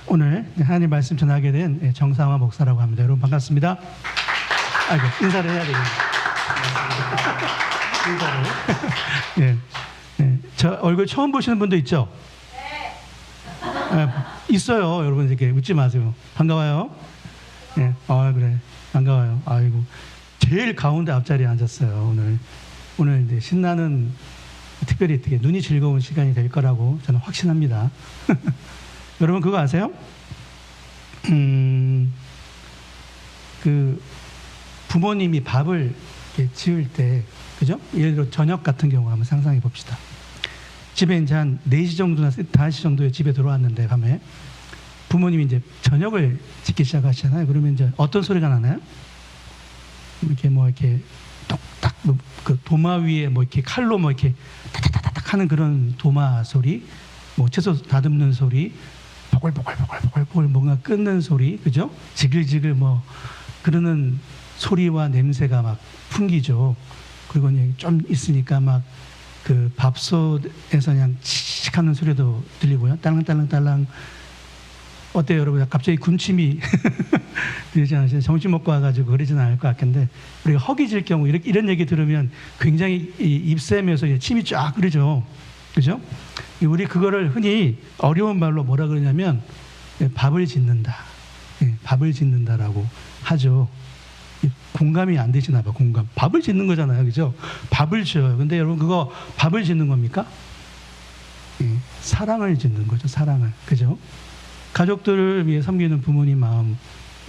오늘 하나님 말씀 전하게 된 정상화 목사라고 합니다. 여러분 반갑습니다. 아이고 인사를 해야 되겠네요. 인사를. 예, 예. 저 얼굴 처음 보시는 분도 있죠? 네. 있어요. 여러분 이렇게 웃지 마세요. 반가워요. 예, 그래 반가워요. 아이고 제일 가운데 앞자리에 앉았어요. 오늘 이제 신나는 특별히 되게 눈이 즐거운 시간이 될 거라고 저는 확신합니다. 여러분 그거 아세요? 그 부모님이 밥을 이렇게 지을 때, 그죠? 예를 들어 저녁 같은 경우 한번 상상해 봅시다. 집에 이제 한 4시 정도나 5시 정도에 집에 들어왔는데 밤에 부모님이 이제 저녁을 짓기 시작하시잖아요. 그러면 이제 어떤 소리가 나나요? 이렇게 똑딱 그 도마 위에 이렇게 칼로 이렇게 타타타닥 하는 그런 도마 소리, 채소 다듬는 소리, 보글보글 뭔가 끓는 소리, 그죠? 지글지글 그러는 소리와 냄새가 막 풍기죠. 그리고 좀 있으니까 막 그 밥솥에서 그냥 칙칙 하는 소리도 들리고요. 딸랑딸랑딸랑. 어때요, 여러분? 갑자기 군침이 들지 않으세요? 점심 먹고 와가지고 그러지는 않을 것 같은데, 우리가 허기질 경우 이런 얘기 들으면 굉장히 입샘에서 침이 쫙 흐르죠. 그죠? 우리 그거를 흔히 어려운 말로 뭐라 그러냐면 밥을 짓는다. 밥을 짓는다라고 하죠. 공감이 안 되시나 봐. 공감. 밥을 짓는 거잖아요. 그죠? 밥을 지어요. 근데 여러분 그거 밥을 짓는 겁니까? 사랑을 짓는 거죠. 사랑을. 그죠? 가족들을 위해 섬기는 부모님 마음,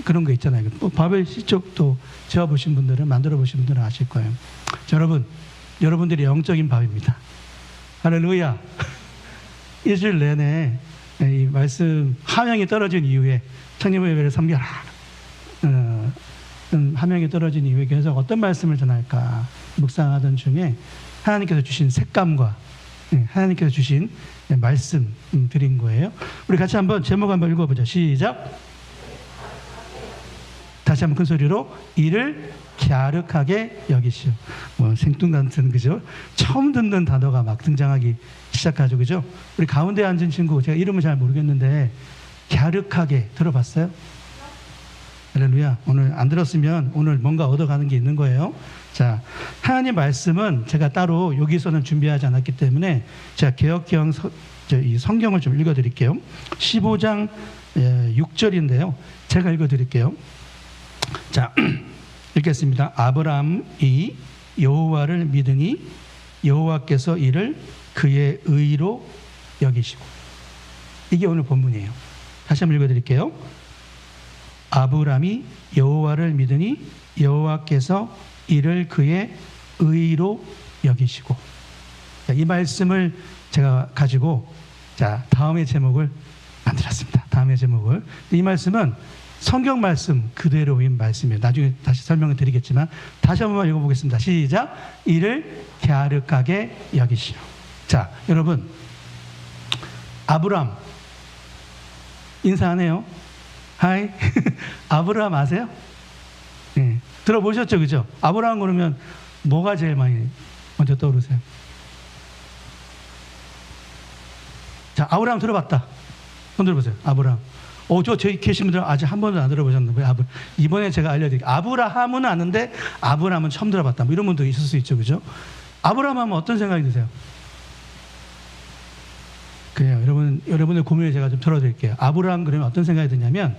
그런 거 있잖아요. 밥을 직접 또 지어보신 분들은, 만들어 보신 분들은 아실 거예요. 자, 여러분들이 영적인 밥입니다. 할렐루야. 일주일 내내 이 말씀 함양이 떨어진 이후에 청년부 예배를 섬겨라. 함양이 떨어진 이후에 계속 어떤 말씀을 전할까 묵상하던 중에 하나님께서 주신 색감과 하나님께서 주신 말씀 드린 거예요. 우리 같이 한번 제목 한번 읽어보자. 시작. 다시 한번 큰 소리로. 이를 갸륵하게 여기시오. 생뚱같은, 그죠? 처음 듣는 단어가 막 등장하기 시작하죠. 그죠? 우리 가운데 앉은 친구, 제가 이름을 잘 모르겠는데 갸륵하게 들어봤어요? 할렐루야. 오늘 안 들었으면 오늘 뭔가 얻어가는 게 있는 거예요. 자, 하나님 말씀은 제가 따로 여기서는 준비하지 않았기 때문에 제가 개역형 이 성경을 좀 읽어드릴게요. 15장 6절인데요. 제가 읽어드릴게요. 자, 읽겠습니다. 아브라함이 여호와를 믿으니 여호와께서 이를 그의 의로 여기시고. 이게 오늘 본문이에요. 다시 한번 읽어드릴게요. 아브라함이 여호와를 믿으니 여호와께서 이를 그의 의로 여기시고. 자, 이 말씀을 제가 가지고 다음의 제목을 만들었습니다. 다음의 제목을. 이 말씀은 성경 말씀 그대로인 말씀이에요. 나중에 다시 설명을 드리겠지만 다시 한번 읽어보겠습니다. 시작. 이를 갸륵하게 여기시오. 자, 여러분 아브라함 인사하네요. 하이. 아브라함 아세요? 네. 들어보셨죠? 그죠? 아브라함 그러면 뭐가 제일 많이 먼저 떠오르세요? 자, 아브라함 들어봤다. 손 들어보세요. 아브라함. 저기 계신 분들 아직 한 번도 안 들어보셨는데, 이번에 제가 알려드릴게요. 아브라함은 아는데 아브라함은 처음 들어봤다. 이런 분도 있을 수 있죠. 그죠? 아브라함 하면 어떤 생각이 드세요? 그래요. 여러분의 고민을 제가 좀 들어드릴게요. 아브라함 그러면 어떤 생각이 드냐면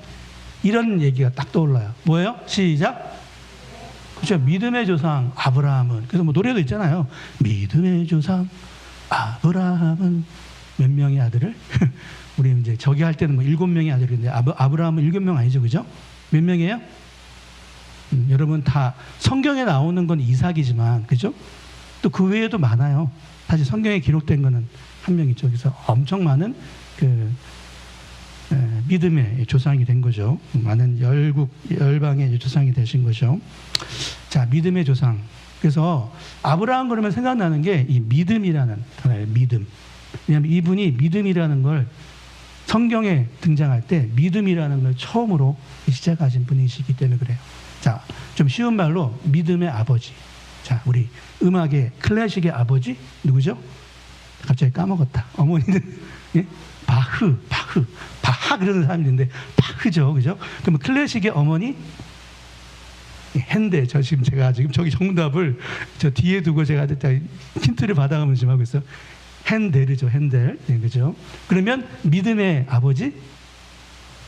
이런 얘기가 딱 떠올라요. 뭐예요? 시작. 그렇죠. 믿음의 조상 아브라함은. 그래서 노래도 있잖아요. 믿음의 조상 아브라함은 몇 명의 아들을? 우리 이제 저기 할 때는 7명의 아들인데 아브라함은 7명 아니죠. 그죠? 몇 명이에요? 여러분 다 성경에 나오는 건 이삭이지만, 그죠? 또 그 외에도 많아요. 사실 성경에 기록된 거는 한 명이죠. 그래서 엄청 많은 믿음의 조상이 된 거죠. 많은 열방의 조상이 되신 거죠. 자, 믿음의 조상. 그래서 아브라함 그러면 생각나는 게 이 믿음이라는 단어예요. 믿음. 왜냐하면 이분이 믿음이라는 걸 성경에 등장할 때 믿음이라는 걸 처음으로 시작하신 분이시기 때문에 그래요. 자, 좀 쉬운 말로 믿음의 아버지. 자, 우리 음악의 클래식의 아버지 누구죠? 갑자기 까먹었다. 어머니는 예? 바하 그러는 사람이 있는데 바흐죠, 그죠? 그러면 클래식의 어머니 핸델. 지금 저기 정답을 저 뒤에 두고 제가 힌트를 받아가면서 지금 하고 있어요. 핸델이죠, 핸델. 네, 그죠? 그러면 믿음의 아버지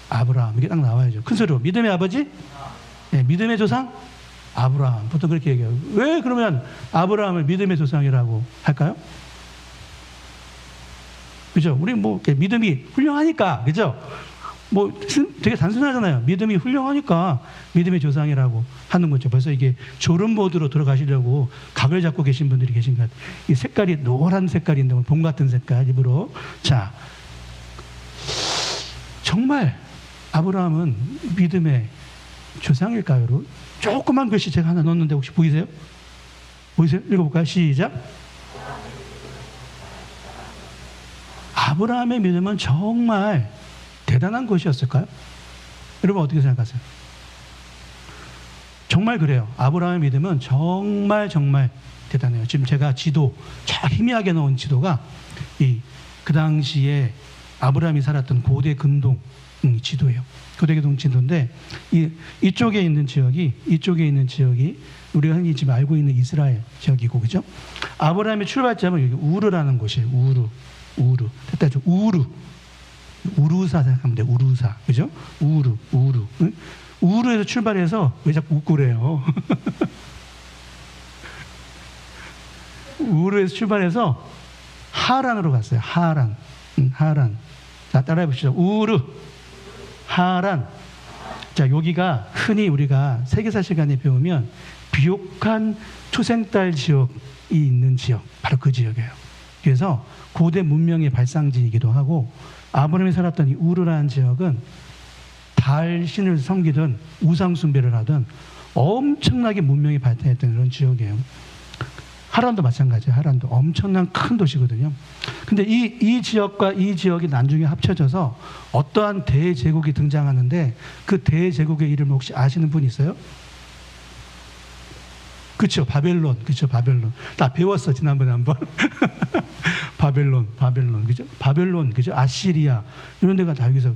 아브라함. 이게 딱 나와야죠. 큰 소리로 믿음의 아버지, 네, 믿음의 조상 아브라함. 보통 그렇게 얘기해요. 왜 그러면 아브라함을 믿음의 조상이라고 할까요? 그죠? 우리 뭐 믿음이 훌륭하니까, 그죠? 뭐 되게 단순하잖아요. 믿음이 훌륭하니까 믿음의 조상이라고 하는 거죠. 벌써 이게 졸음 모드로 들어가시려고 각을 잡고 계신 분들이 계신 것 같아요. 이 색깔이 노란 색깔인데 봄 같은 색깔 입으로. 자, 정말 아브라함은 믿음의 조상일까요, 여러분? 조그만 글씨 제가 하나 넣었는데 혹시 보이세요? 보이세요? 읽어볼까요? 시작. 아브라함의 믿음은 정말 대단한 것이었을까요? 여러분 어떻게 생각하세요? 정말 그래요. 아브라함의 믿음은 정말 대단해요. 지금 제가 지도, 저 희미하게 넣은 지도가 그 당시에 아브라함이 살았던 고대 근동 지도예요. 고대 근동 지도인데 이쪽에 있는 지역이 우리가 흔히 지금 알고 있는 이스라엘 지역이고, 그죠? 아브라함의 출발점은 여기 우르라는 곳이에요. 우르. 됐다. 우루사 생각하면 돼요. 우루사. 그죠? 우루. 응? 우루에서 출발해서 왜 자꾸 웃고 그래요? 우루에서 출발해서 하란으로 갔어요. 하란. 자, 따라해 보시죠. 우루, 하란. 자, 여기가 흔히 우리가 세계사 시간에 배우면 비옥한 초생딸 지역이 있는 지역, 바로 그 지역이에요. 그래서 고대 문명의 발상지이기도 하고, 아브라함이 살았던 이 우르라는 지역은 달 신을 섬기던 우상 숭배를 하던 엄청나게 문명이 발달했던 그런 지역이에요. 하란도 마찬가지예요. 하란도 엄청난 큰 도시거든요. 근데 이 지역과 이 지역이 나중에 합쳐져서 어떠한 대제국이 등장하는데, 그 대제국의 이름을 혹시 아시는 분 있어요? 그렇죠. 바벨론. 나 배웠어, 지난번에 한번. 바벨론. 그죠? 그죠? 아시리아. 이런 데가 다 여기서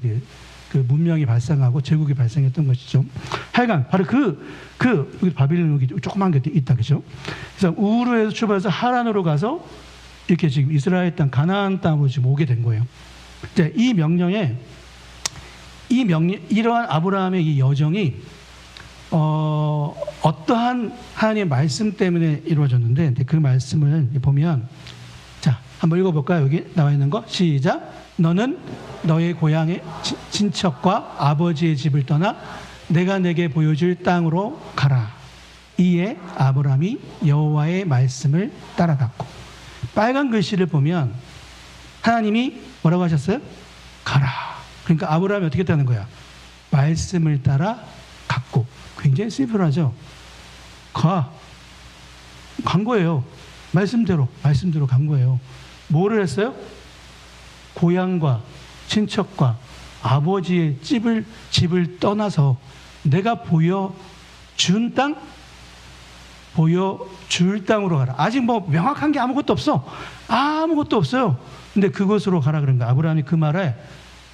그 문명이 발생하고 제국이 발생했던 것이죠. 하여간, 바로 여기 바벨론 여기 조그만 게 있다. 그죠? 그래서 우르에서 출발해서 하란으로 가서 이렇게 지금 이스라엘 땅, 가나안 땅으로 지금 오게 된 거예요. 이제 이러한 아브라함의 이 여정이 어떠한 하나님의 말씀 때문에 이루어졌는데, 그 말씀을 보면, 자, 한번 읽어볼까요? 여기 나와 있는 거. 시작. 너는 너의 고향의 친척과 아버지의 집을 떠나 내가 내게 보여줄 땅으로 가라. 이에 아브라함이 여호와의 말씀을 따라갔고. 빨간 글씨를 보면 하나님이 뭐라고 하셨어요? 가라. 그러니까 아브라함이 어떻게 했다는 거야? 말씀을 따라 갔고. 굉장히 심플하죠? 간 거예요. 말씀대로 간 거예요. 뭐를 했어요? 고향과 친척과 아버지의 집을 떠나서 내가 보여줄 땅으로 가라. 아직 뭐 명확한 게 아무것도 없어요. 근데 그곳으로 가라 그런 거야. 아브라함이 그 말에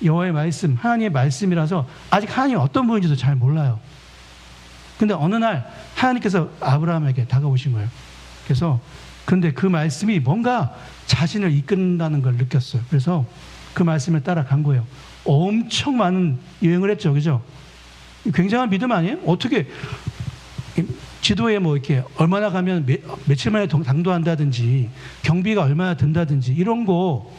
여호와의 말씀, 하나님의 말씀이라서 아직 하나님이 어떤 분인지도 잘 몰라요. 근데 어느 날 하나님께서 아브라함에게 다가오신 거예요. 그래서 근데 그 말씀이 뭔가 자신을 이끈다는 걸 느꼈어요. 그래서 그 말씀을 따라간 거예요. 엄청 많은 여행을 했죠. 그죠? 굉장한 믿음 아니에요? 어떻게 지도에 뭐 이렇게 얼마나 가면 며칠 만에 당도한다든지 경비가 얼마나 든다든지 이런 거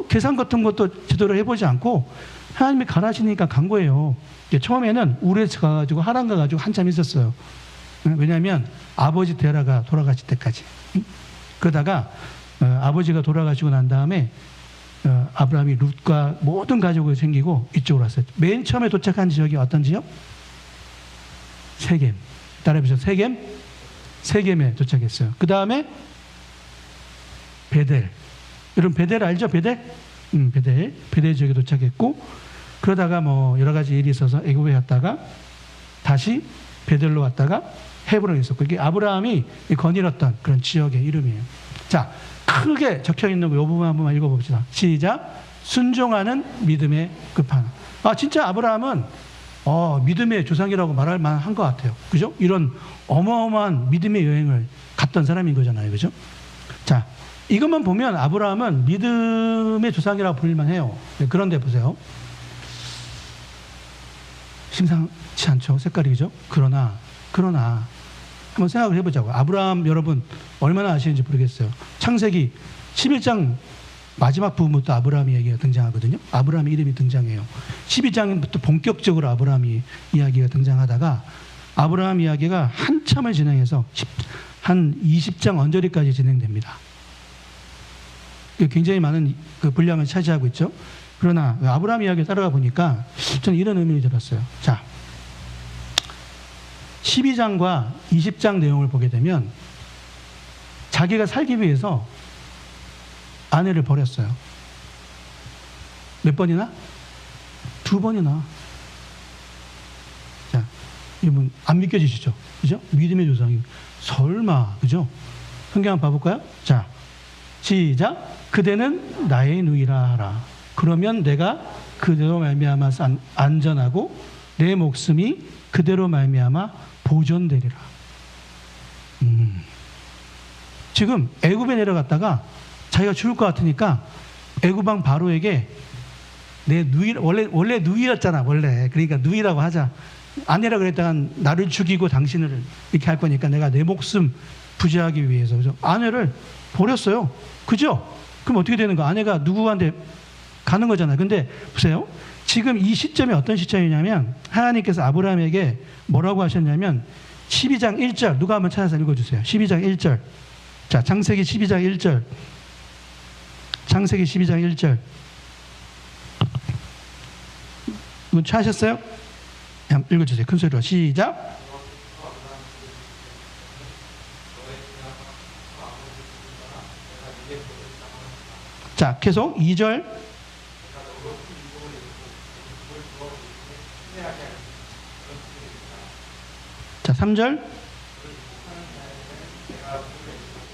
계산 같은 것도 지도를 해보지 않고 하나님이 가라시니까 간 거예요. 처음에는 우르에서 가가지고 하란 가가지고 한참 있었어요. 왜냐하면 아버지 데라가 돌아가실 때까지. 그러다가 아버지가 돌아가시고 난 다음에 아브라함이 룻과 모든 가족을 챙기고 이쪽으로 왔어요. 맨 처음에 도착한 지역이 어떤 지역? 세겜. 따라해보세요. 세겜에 도착했어요. 그 다음에 베델. 여러분 베델 알죠? 베델 지역에 도착했고, 그러다가 뭐 여러 가지 일이 있어서 애굽에 갔다가 다시 베델로 왔다가 헤브론에 있었고, 이게 아브라함이 거닐었던 그런 지역의 이름이에요. 자, 크게 적혀 있는 거 이 부분 한 번만 읽어봅시다. 시작. 순종하는 믿음의 끝판왕. 진짜 아브라함은 믿음의 조상이라고 말할 만한 것 같아요. 그죠? 이런 어마어마한 믿음의 여행을 갔던 사람인 거잖아요. 그죠? 자, 이것만 보면 아브라함은 믿음의 조상이라고 부를만 해요. 그런데 보세요. 심상치 않죠? 색깔이. 그죠? 그러나 한번 생각을 해보자고. 아브라함 여러분 얼마나 아시는지 모르겠어요. 창세기 11장 마지막 부분부터 아브라함 이야기가 등장하거든요. 아브라함 이름이 등장해요. 12장부터 본격적으로 아브라함 이야기가 등장하다가 아브라함 이야기가 한참을 진행해서 한 20장 언저리까지 진행됩니다. 굉장히 많은 그 분량을 차지하고 있죠. 그러나 아브라함 이야기를 따라가 보니까 저는 이런 의미를 들었어요. 자, 12장과 20장 내용을 보게 되면 자기가 살기 위해서 아내를 버렸어요. 몇 번이나? 2번이나. 자, 여러분 안 믿겨지시죠? 그죠? 믿음의 조상이 설마, 그죠? 성경 한번 봐볼까요? 자, 시작. 그대는 나의 누이라 하라. 그러면 내가 그대로 말미암아서 안전하고 내 목숨이 그대로 말미암아 보존되리라. 지금 애굽에 내려갔다가 자기가 죽을 것 같으니까 애굽 왕 바로에게 내 누이, 원래 누이였잖아. 원래. 그러니까 누이라고 하자. 아내라 그랬다가 나를 죽이고 당신을 이렇게 할 거니까 내가 내 목숨 부지하기 위해서. 그죠? 아내를 버렸어요. 그죠? 그럼 어떻게 되는 거? 아내가 누구한테 가는 거잖아요. 근데 보세요. 지금 이 시점이 어떤 시점이냐면 하나님께서 아브라함에게 뭐라고 하셨냐면 12장 1절 누가 한번 찾아서 읽어주세요. 12장 1절. 자, 창세기 12장 1절. 창세기 12장 1절. 이건 찾으셨어요? 한번 읽어주세요. 큰 소리로. 시작. 자, 계속 2절. 자, 3절.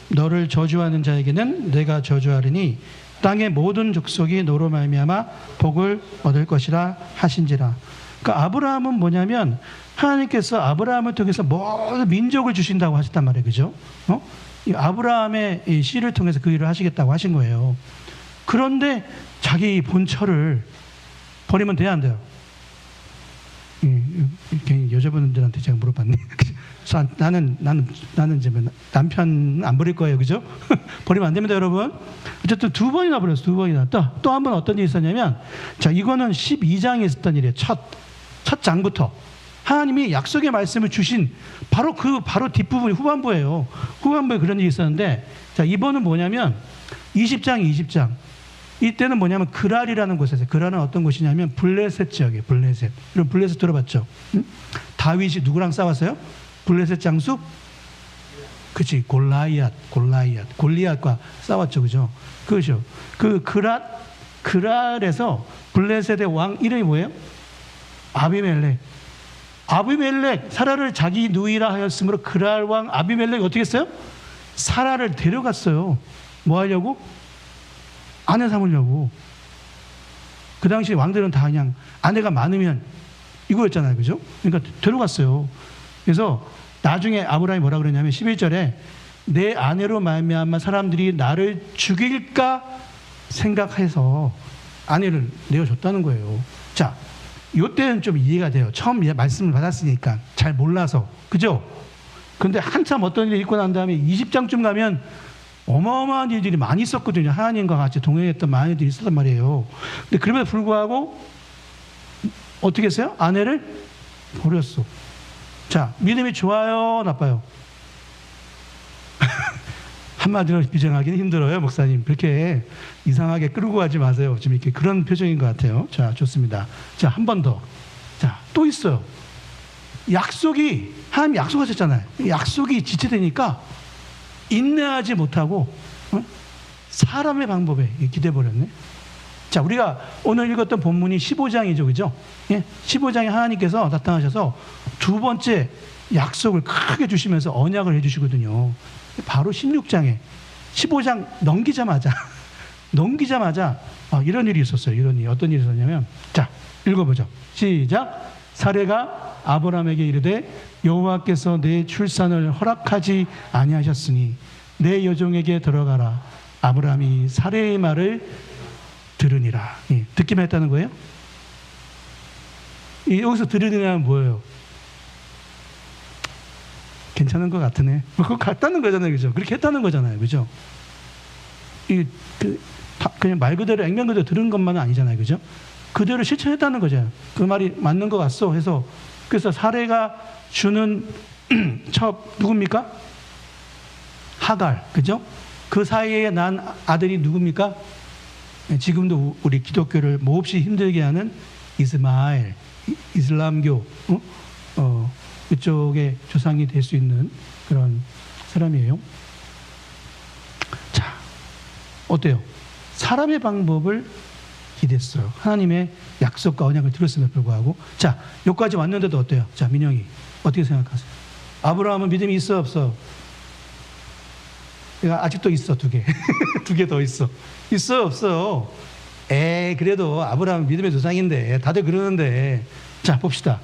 너를 저주하는 자에게는 내가 저주하리니 땅의 모든 족속이 너로 말미암아 복을 얻을 것이라 하신지라. 그러니까 아브라함은 뭐냐면 하나님께서 아브라함을 통해서 모든 민족을 주신다고 하셨단 말이에요. 그죠? 이 아브라함의 이 씨를 통해서 그 일을 하시겠다고 하신 거예요. 그런데 자기 본처를 버리면 돼야 안 돼요? 여자분들한테 제가 물어봤네. 나는 이제 남편 안 버릴 거예요, 그죠? 버리면 안 됩니다, 여러분. 어쨌든 2번이나 버렸어, 2번이나. 또 한 번 어떤 일이 있었냐면, 자, 이거는 12장에 있었던 일이에요. 첫 장부터 하나님이 약속의 말씀을 주신 바로 뒷부분, 후반부예요. 후반부에 그런 일이 있었는데, 자, 이번은 뭐냐면 20장. 이때는 뭐냐면 그랄이라는 곳에서, 그랄은 어떤 곳이냐면 블레셋 지역이에요. 블레셋. 이런 블레셋 들어봤죠? 응? 다윗이 누구랑 싸웠어요? 블레셋 장수? 그치, 골리앗과 싸웠죠. 그죠? 그죠? 그랄에서 블레셋의 왕 이름이 뭐예요? 아비멜렉, 사라를 자기 누이라 하였으므로 그랄 왕 아비멜렉이 어떻게 했어요? 사라를 데려갔어요. 뭐 하려고? 아내 삼으려고. 그 당시 왕들은 다 그냥 아내가 많으면 이거였잖아요. 그죠? 그러니까 데려갔어요. 그래서 나중에 아브라함이 뭐라 그러냐면 11절에 내 아내로 말미암아 사람들이 나를 죽일까 생각해서 아내를 내어줬다는 거예요. 자, 이때는 좀 이해가 돼요. 처음 말씀을 받았으니까 잘 몰라서. 그죠? 근데 한참 어떤 일이 있고 난 다음에 20장쯤 가면 어마어마한 일들이 많이 있었거든요. 하나님과 같이 동행했던 많은 일들이 있었단 말이에요. 근데 그럼에도 불구하고 어떻게 했어요? 아내를 버렸어. 자, 믿음이 좋아요, 나빠요? 한마디로 비정하기는 힘들어요, 목사님. 그렇게 이상하게 끌고 가지 마세요. 지금 이렇게 그런 표정인 것 같아요. 자, 좋습니다. 자, 한 번 더. 자, 또 있어요. 하나님이 약속하셨잖아요. 약속이 지체되니까 인내하지 못하고 사람의 방법에 기대버렸네. 자, 우리가 오늘 읽었던 본문이 15장이죠. 그죠? 예? 15장에 하나님께서 나타나셔서 2번째 약속을 크게 주시면서 언약을 해주시거든요. 바로 16장에 15장 넘기자마자 넘기자마자 이런 일이 있었어요. 이런 일. 어떤 일이 있었냐면, 자, 읽어보죠. 시작. 사레가 아브라함에게 이르되 여호와께서 내 출산을 허락하지 아니하셨으니 내 여종에게 들어가라. 아브라함이 사레의 말을 들으니라. 예, 듣기만 했다는 거예요. 여기서 들으니라는 뭐예요? 괜찮은 것 같으네. 그거 같다는 거잖아요, 그죠? 그렇게 했다는 거잖아요, 그죠? 그냥 말 그대로 액면 그대로 들은 것만은 아니잖아요, 그죠? 그대로 실천했다는 거죠. 그 말이 맞는 것 같소 해서 그래서 사레가 주는 첩 누굽니까? 하갈, 그죠? 그 사이에 난 아들이 누굽니까? 지금도 우리 기독교를 몹시 힘들게 하는 이스마엘, 이슬람교, 그쪽의 조상이 될 수 있는 그런 사람이에요. 자, 어때요? 사람의 방법을 기댔어요. 하나님의 약속과 언약을 들었음에도 불구하고. 자, 여기까지 왔는데도 어때요? 자, 민영이 어떻게 생각하세요? 아브라함은 믿음이 있어 없어? 내가 아직도 있어. 2개. 2개 더 있어. 있어 없어요? 그래도 아브라함은 믿음의 조상인데 다들 그러는데. 자, 봅시다.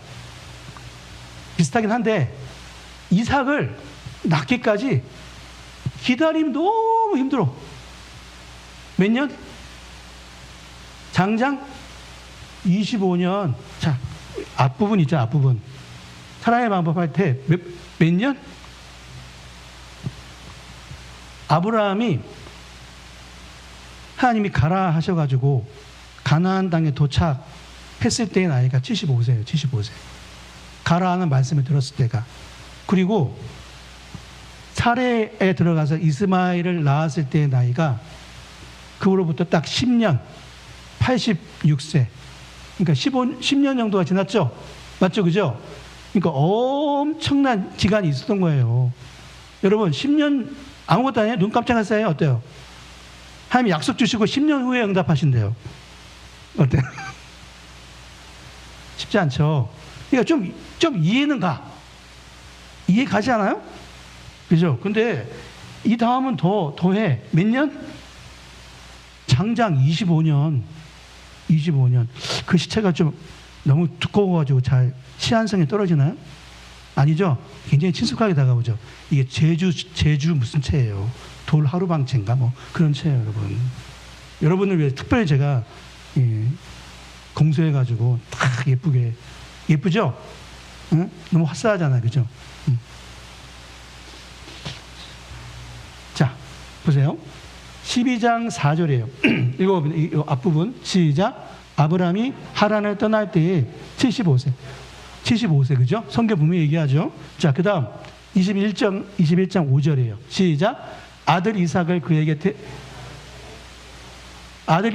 비슷하긴 한데 이삭을 낳기까지 기다림 너무 힘들어. 몇 년? 장장 25년. 자, 앞부분 있죠, 앞부분. 사랑의 방법 할 때 몇 년? 아브라함이 하나님이 가라 하셔가지고 가나안 땅에 도착했을 때의 나이가 75세예요. 75세. 가라 하는 말씀을 들었을 때가. 그리고 사레에 들어가서 이스마엘을 낳았을 때의 나이가 그로부터 딱 10년, 86세. 그러니까 10년 정도가 지났죠? 맞죠? 그죠? 그러니까 엄청난 기간이 있었던 거예요. 여러분, 10년 아무것도 아니에요? 눈 깜짝했어요? 어때요? 하나님 약속 주시고 10년 후에 응답하신대요. 어때요? 쉽지 않죠? 그러니까 좀 이해는 가. 이해 가지 않아요? 그죠? 근데 이 다음은 더해. 몇 년? 장장 25년. 25년. 그 시체가 좀 너무 두꺼워가지고 잘 시한성이 떨어지나요? 아니죠? 굉장히 친숙하게 다가오죠. 이게 제주 무슨 채예요? 돌 하루방채인가? 뭐 그런 채예요, 여러분. 여러분을 위해 특별히 제가 공수해가지고 딱 예쁘게. 예쁘죠? 응? 너무 화사하잖아요, 그죠? 자, 보세요. 12장 4절이에요. 읽어보면 이 앞부분 시작. 아브라함이 하란을 떠날 때에 75세. 75세, 그죠? 성경 분명히 얘기하죠. 자, 그 다음 21장 5절이에요. 시작. 아들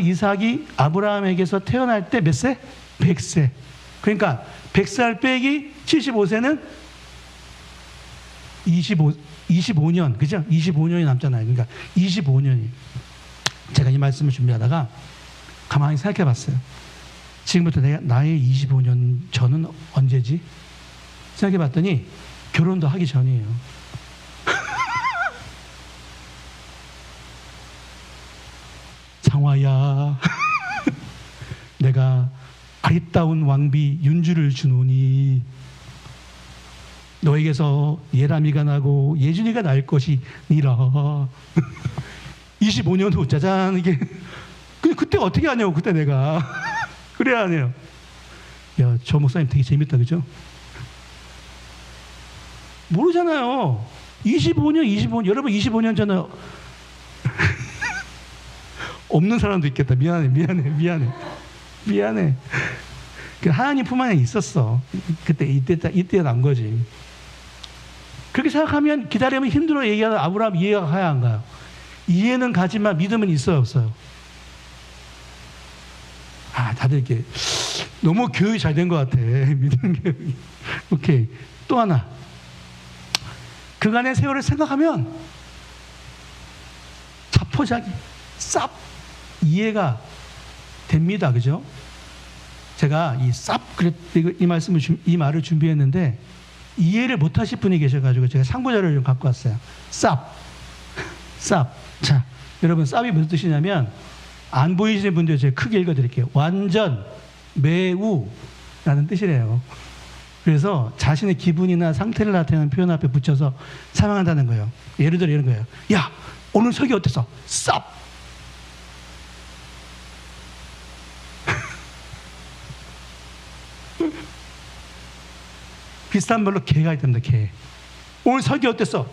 이삭이 아브라함에게서 태어날 때 몇 세? 100세. 그러니까 100살 빼기 75세는 25년, 그죠? 25년이 남잖아요. 그러니까 25년이. 제가 이 말씀을 준비하다가 가만히 생각해 봤어요. 지금부터 나의 25년 전은 언제지? 생각해 봤더니 결혼도 하기 전이에요. 상화야, 내가 아리따운 왕비 윤주를 주노니 너에게서 예람이가 나고 예준이가 날 것이니라. 25년 후 짜잔. 이게 근데 그때 어떻게 하냐고. 그때 내가 그래야 하네요. 야, 저 목사님 되게 재밌다, 그죠? 모르잖아요. 25년 여러분 25년 전에 없는 사람도 있겠다. 미안해. 하나님 품 안에 있었어. 그때 이때 난 거지. 그렇게 생각하면 기다리면 힘들어 얘기하는 아브라함 이해가 가야 안 가요? 이해는 가지만 믿음은 있어요, 없어요? 다들 이렇게 너무 교육이 잘 된 것 같아. 믿음 교육이. 오케이. 또 하나. 그간의 세월을 생각하면 자포자기 쌉 이해가 됩니다. 그죠? 제가 이 말을 준비했는데 이해를 못하실 분이 계셔가지고 제가 참고자료를 좀 갖고 왔어요. 쌉. 자, 여러분, 쌉이 무슨 뜻이냐면 안 보이시는 분들 제가 크게 읽어드릴게요. 완전, 매우 라는 뜻이래요. 그래서 자신의 기분이나 상태를 나타내는 표현 앞에 붙여서 사용한다는 거예요. 예를 들어 이런 거예요. 야, 오늘 설교 어땠어? 쌉! 비슷한 말로 개가 있답니다. 개. 오늘 설교 어땠어?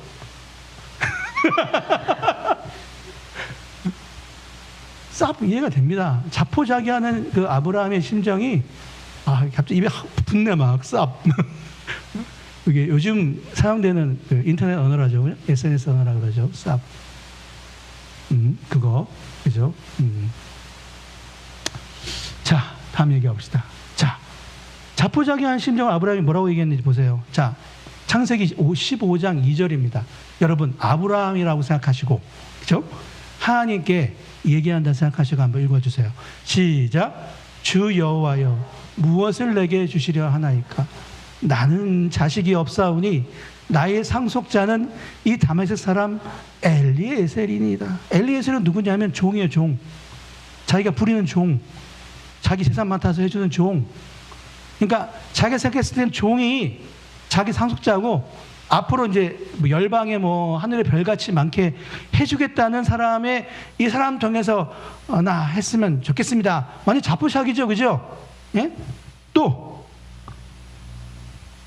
쌉! 이해가 됩니다. 자포자기하는 그 아브라함의 심정이 갑자기 입에 붙네 막 쌉. 이게 요즘 사용되는 그 인터넷 언어라죠. SNS 언어라 그러죠. 쌉. 그거. 그죠? 자, 다음 얘기해 봅시다. 자, 자포자기한 심정 아브라함이 뭐라고 얘기했는지 보세요. 자, 창세기 15장 2절입니다. 여러분, 아브라함이라고 생각하시고, 그죠? 하나님께 얘기한다 생각하시고 한번 읽어주세요. 시작. 주 여호와여, 무엇을 내게 주시려 하나이까? 나는 자식이 없사오니 나의 상속자는 이 다메섹 사람 엘리에셀이니이다. 엘리에셀은 누구냐면 종이에요. 종. 자기가 부리는 종. 자기 재산 맡아서 해주는 종. 그러니까 자기가 생각했을 땐 종이 자기 상속자고 앞으로 이제 열방에 하늘의 별같이 많게 해주겠다는 사람의 이 사람 통해서 나 했으면 좋겠습니다. 완전 자포자기죠, 그죠? 예? 또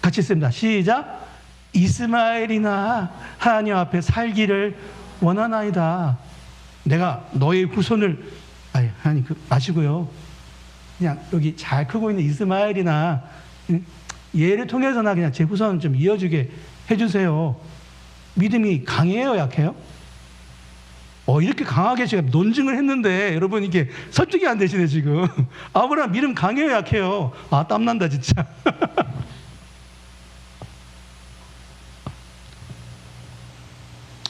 같이 씁니다. 시작. 이스마엘이나 하나님 앞에 살기를 원하나이다. 내가 너의 후손을 하나님 마시고요. 그냥 여기 잘 크고 있는 이스마엘이나 얘를 통해서나 그냥 제 후손 좀 이어주게 해주세요. 믿음이 강해요, 약해요? 이렇게 강하게 제가 논증을 했는데 여러분 이게 설득이 안 되시네 지금. 아브라함 믿음 강해요, 약해요? 땀난다 진짜.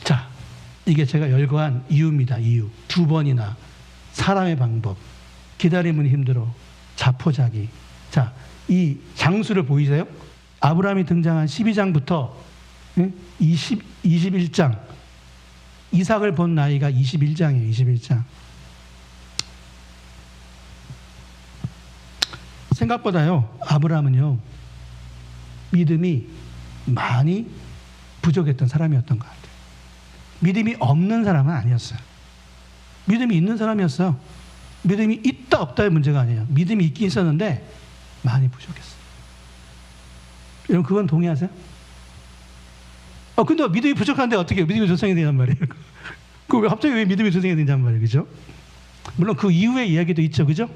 자, 이게 제가 열거한 이유입니다. 이유. 2번이나 사람의 방법, 기다림은 힘들어, 자포자기. 자, 이 장수를 보이세요? 아브라함이 등장한 12장부터 21장, 이삭을 본 나이가 21장이에요. 21장. 생각보다요, 아브라함은요, 믿음이 많이 부족했던 사람이었던 것 같아요. 믿음이 없는 사람은 아니었어요. 믿음이 있는 사람이었어요. 믿음이 있다 없다의 문제가 아니에요. 믿음이 있긴 있었는데 많이 부족했어요. 여러분 그건 동의하세요? 근데 믿음이 부족한데 어떻게 믿음이 조성이 되냔 말이에요. 왜 갑자기 왜 믿음이 조성이 되냔 말이에요. 그죠? 물론 그 이후의 이야기도 있죠. 그죠?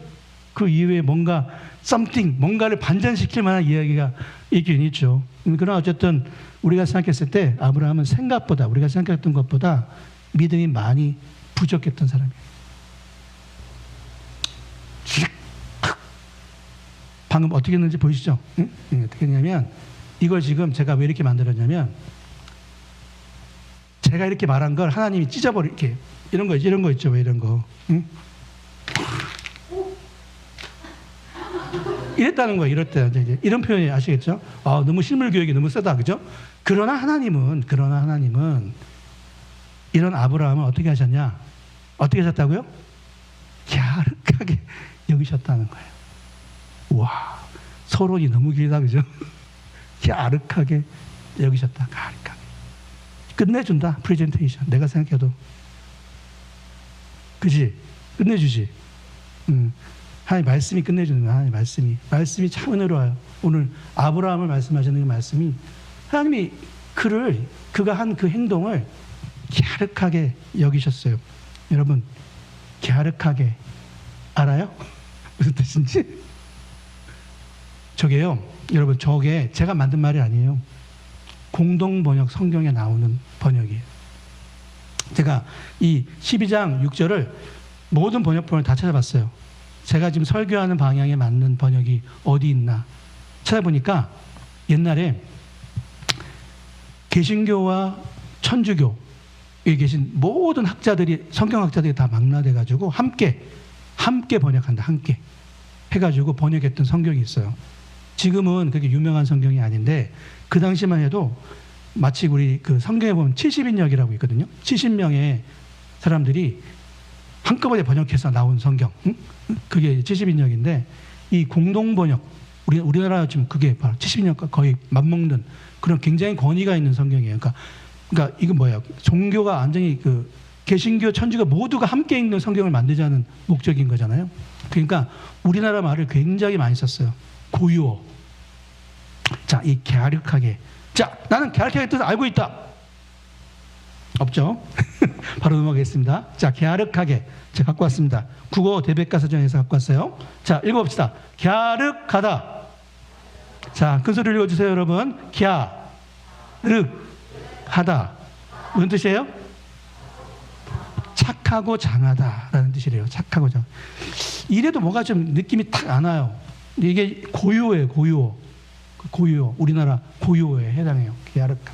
그 이후에 뭔가 뭔가를 반전시킬 만한 이야기가 있긴 있죠. 그러나 어쨌든 우리가 생각했을 때 아브라함은 생각보다, 우리가 생각했던 것보다 믿음이 많이 부족했던 사람이에요. 방금 어떻게 했는지 보이시죠? 응? 어떻게 했냐면 이걸 지금 제가 왜 이렇게 만들었냐면 제가 이렇게 말한 걸 하나님이 찢어버리게 이런 거 있죠. 왜 이런 거. 응? 이랬다는 거예요. 이럴 때 이제 이런 표현이 아시겠죠? 너무 실물 교육이 너무 세다, 그죠? 그러나 하나님은 이런 아브라함을 어떻게 하셨냐? 어떻게 하셨다고요? 갸륵하게 여기셨다는 거예요. 와, 서론이 너무 길다, 그죠? 갸륵하게 여기셨다, 갸륵하게. 끝내준다, 프레젠테이션. 내가 생각해도. 그지? 끝내주지. 하나님 말씀이 끝내주는 거야, 하나님 말씀이 참 은혜로워요. 오늘 아브라함을 말씀하시는 그 말씀이 하나님이 그가 한 그 행동을 갸륵하게 여기셨어요. 여러분, 갸륵하게 알아요? 무슨 뜻인지? 여러분, 저게 제가 만든 말이 아니에요. 공동번역 성경에 나오는 번역이에요. 제가 이 12장 6절을 모든 번역본을 다 찾아봤어요. 제가 지금 설교하는 방향에 맞는 번역이 어디 있나 찾아보니까 옛날에 개신교와 천주교에 계신 모든 학자들이, 성경학자들이 다 망라돼가지고 함께 번역한다. 함께 해가지고 번역했던 성경이 있어요. 지금은 그렇게 유명한 성경이 아닌데 그 당시만 해도 마치 우리 그 성경에 보면 70인역이라고 있거든요. 70명의 사람들이 한꺼번에 번역해서 나온 성경. 응? 그게 70인역인데 이 공동 번역 우리나라 지금 그게 바로 70인역과 거의 맞먹는 그런 굉장히 권위가 있는 성경이에요. 그러니까 이거 뭐야? 종교가 완전히 그 개신교, 천주교 모두가 함께 읽는 성경을 만들자는 목적인 거잖아요. 그러니까 우리나라 말을 굉장히 많이 썼어요. 고유어. 자, 이 갸륵하게. 자, 나는 갸륵하게 뜻을 알고 있다. 없죠? 바로 넘어가겠습니다. 자, 갸륵하게. 제가 갖고 왔습니다. 국어 대백과사전에서 갖고 왔어요. 자, 읽어봅시다. 갸륵하다. 자, 큰 소리를 읽어주세요, 여러분. 갸륵하다. 무슨 뜻이에요? 착하고 장하다라는 뜻이래요. 착하고 장. 이래도 뭐가 좀 느낌이 탁 안 와요. 이게 고유어예요, 고유어. 고유어. 우리나라 고유어에 해당해요. 갸륵하다.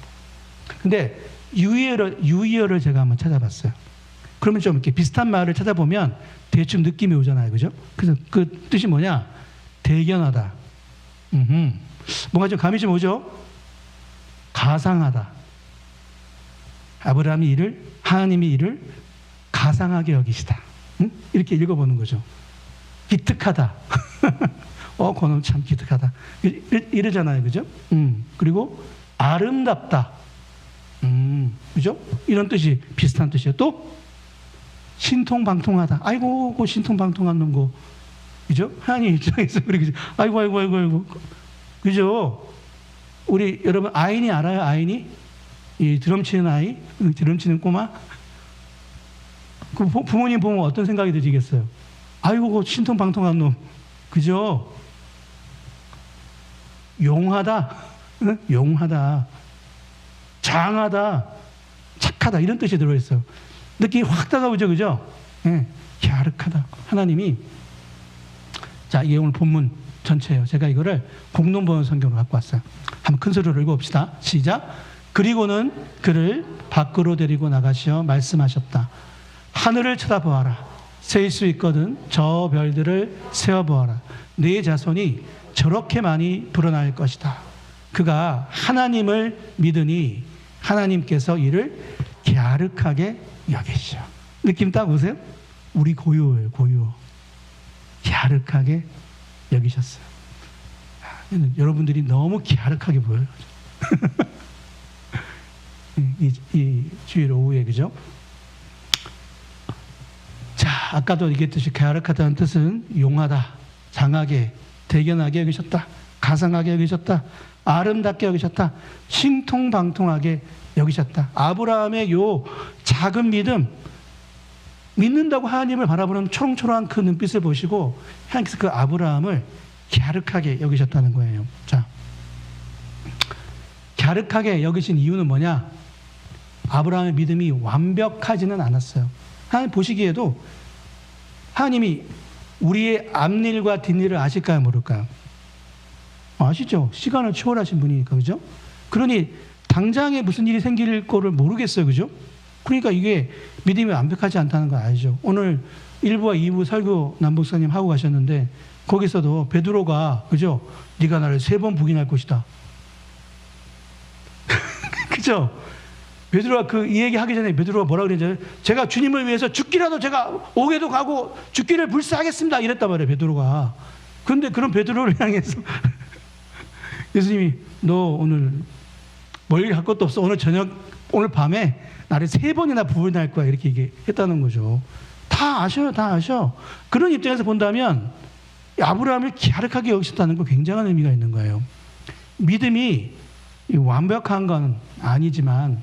근데 유의어를 제가 한번 찾아봤어요. 그러면 좀 이렇게 비슷한 말을 찾아보면 대충 느낌이 오잖아요. 그죠? 그래서 그 뜻이 뭐냐? 대견하다. 뭔가 좀 감이 좀 오죠? 가상하다. 하나님이 이를 가상하게 여기시다. 응? 이렇게 읽어보는 거죠. 기특하다. 그놈 참 기특하다. 이러잖아요. 그죠? 그리고 아름답다. 그죠? 이런 뜻이 비슷한 뜻이에요. 또 신통방통하다. 아이고, 그 신통방통한 놈 거. 그죠? 하나님 입장에서 그렇게 아이고. 그죠? 우리 여러분 아인이 알아요? 아인이? 이 드럼 치는 아이, 드럼 치는 꼬마. 그 부모님 보면 어떤 생각이 드시겠어요? 아이고, 그 신통방통한 놈. 그죠? 용하다. 응? 용하다. 장하다. 착하다. 이런 뜻이 들어있어요. 느낌이 확 다가오죠. 그죠? 예. 갸륵하다. 하나님이. 자, 이게 오늘 본문 전체예요. 제가 이거를 공동번역 성경으로 갖고 왔어요. 한번 큰 소리로 읽어봅시다. 시작. 그리고는 그를 밖으로 데리고 나가시어 말씀하셨다. 하늘을 쳐다보아라. 셀 수 있거든 저 별들을 세어보아라. 네 자손이 저렇게 많이 불어날 것이다. 그가 하나님을 믿으니 하나님께서 이를 갸륵하게 여기시오. 느낌 딱 오세요? 우리 고유어예요. 고유어. 갸륵하게 여기셨어요. 여러분들이 너무 갸륵하게 보여요. 이 주일 오후에. 그죠? 자, 아까도 얘기했듯이 갸륵하다는 뜻은 용하다, 장하게, 대견하게 여기셨다, 가상하게 여기셨다, 아름답게 여기셨다, 신통방통하게 여기셨다. 아브라함의 요 작은 믿는다고 하나님을 바라보는 초롱초롱한 그 눈빛을 보시고 하나님께서 그 아브라함을 갸륵하게 여기셨다는 거예요. 자, 갸륵하게 여기신 이유는 뭐냐? 아브라함의 믿음이 완벽하지는 않았어요. 하나님 보시기에도 하나님이 우리의 앞일과 뒷일을 아실까요, 모를까요? 아시죠? 시간을 초월하신 분이니까. 그죠? 그러니 당장에 무슨 일이 생길 거를 모르겠어요. 그죠? 그러니까 이게 믿음이 완벽하지 않다는 거 아시죠? 오늘 1부와 2부 설교 남북사님 하고 가셨는데 거기서도 베드로가, 그죠? 네가 나를 3번 부인할 것이다. 그죠? 베드로가 이 얘기 하기 전에 베드로가 뭐라 그랬냐면 제가 주님을 위해서 죽기라도 제가 옥에도 가고 죽기를 불사하겠습니다. 이랬단 말이에요, 베드로가. 그런데 그런 베드로를 향해서 예수님이 너 오늘 멀리 갈 것도 없어. 오늘 밤에 나를 3번이나 부인할 거야. 이렇게 얘기했다는 거죠. 다 아셔요. 다 아셔. 그런 입장에서 본다면 아브라함을 갸륵하게 여기셨다는 건 굉장한 의미가 있는 거예요. 믿음이 완벽한 건 아니지만,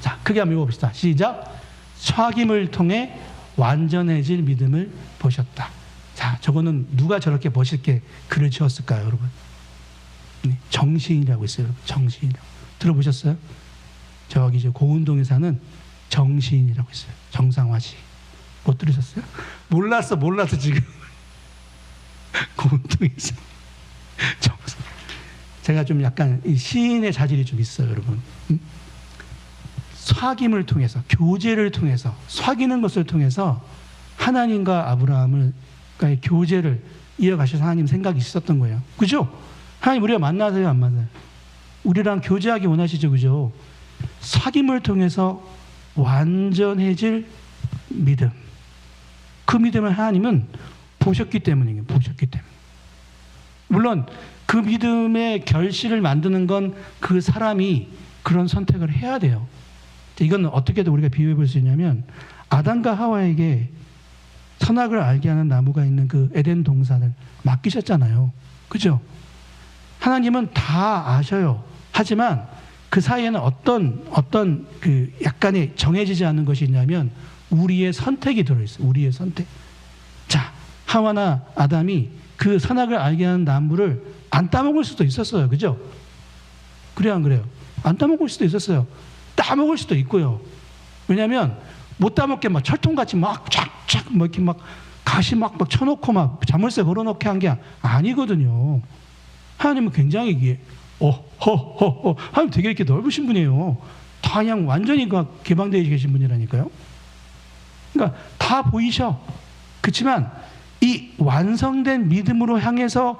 자, 크게 한번 읽어봅시다. 시작. 사귐을 통해 완전해질 믿음을 보셨다. 자, 저거는 누가 저렇게 멋있게 글을 지었을까요, 여러분? 정시인이라고 있어요. 여러분. 정시인이라고. 들어보셨어요? 저기 이제 고운동에 사는 정시인이라고 있어요. 정상화 씨. 못 들으셨어요? 몰랐어 지금. 고운동에서 제가 좀 약간 이 시인의 자질이 좀 있어요, 여러분. 사귐을 통해서, 교제를 통해서, 사귀는 것을 통해서 하나님과 아브라함과의 교제를 이어가셔서 하나님 생각이 있었던 거예요. 그죠? 하나님 우리가 만나세요, 안 만나요? 우리랑 교제하기 원하시죠, 그죠? 사귐을 통해서 완전해질 믿음. 그 믿음을 하나님은 보셨기 때문이에요. 보셨기 때문에. 물론 그 믿음의 결실을 만드는 건 그 사람이 그런 선택을 해야 돼요. 이건 어떻게든 우리가 비유해 볼 수 있냐면 아담과 하와에게 선악을 알게 하는 나무가 있는 그 에덴 동산을 맡기셨잖아요. 그죠? 하나님은 다 아셔요. 하지만 그 사이에는 어떤 그 약간의 정해지지 않은 것이 있냐면 우리의 선택이 들어있어요. 우리의 선택. 자, 하와나 아담이 그 선악을 알게 하는 나무를 안 따먹을 수도 있었어요. 그죠? 그래요, 안 그래요? 안 따먹을 수도 있었어요. 따먹을 수도 있고요. 왜냐하면 못 따먹게 막 철통같이 막 쫙쫙 뭐 이렇게 막 가시 막 쳐놓고 막 자물쇠 걸어놓게 한 게 아니거든요. 하나님은 굉장히 이게 하나님 되게 이렇게 넓으신 분이에요. 다 그냥 완전히 개방되어 계신 분이라니까요. 그러니까 다 보이셔. 그렇지만 이 완성된 믿음으로 향해서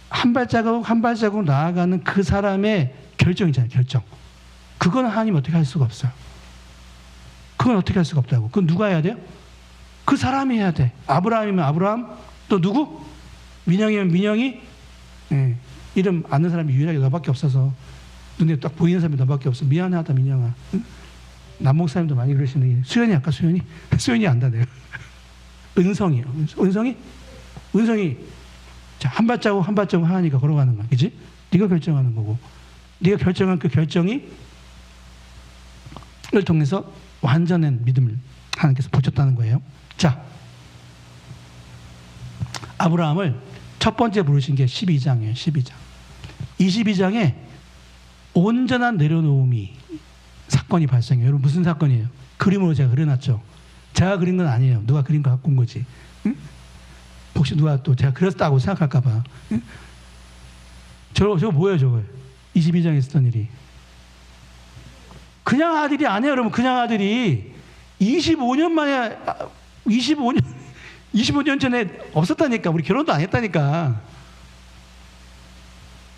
한 발자국 한 발자국 나아가는 그 사람의 결정이잖아요. 결정. 그건 하나님 어떻게 할 수가 없어요. 그건 어떻게 할 수가 없다고. 그건 누가 해야 돼요? 그 사람이 해야 돼. 아브라함이면 아브라함, 또 누구? 민영이면 민영이. 예. 이름 아는 사람이 유일하게 너밖에 없어서 눈에 딱 보이는 사람이 너밖에 없어. 미안하다 민영아. 응? 남 목사님도 많이 그러시는데 수연이 아까 수연이 안다 내가. 은성이요. 은성이 자, 한 발자국 한 발자국 하나니까 걸어가는 거야. 그지? 네가 결정하는 거고. 네가 결정한 그 결정이 을 통해서 완전한 믿음을 하나님께서 보셨다는 거예요. 자, 아브라함을 첫 번째 부르신 게 12장이에요. 12장. 22장에 온전한 내려놓음이 사건이 발생해요. 여러분 무슨 사건이에요? 그림으로 제가 그려놨죠. 제가 그린 건 아니에요. 누가 그린 거 갖고 온 거지. 응? 혹시 누가 또 제가 그렸다고 생각할까 봐. 응? 저거 뭐예요 저거. 22장에 있었던 일이. 그냥 아들이 아니에요 여러분. 그냥 아들이 25년 만에 25년 전에 없었다니까. 우리 결혼도 안 했다니까.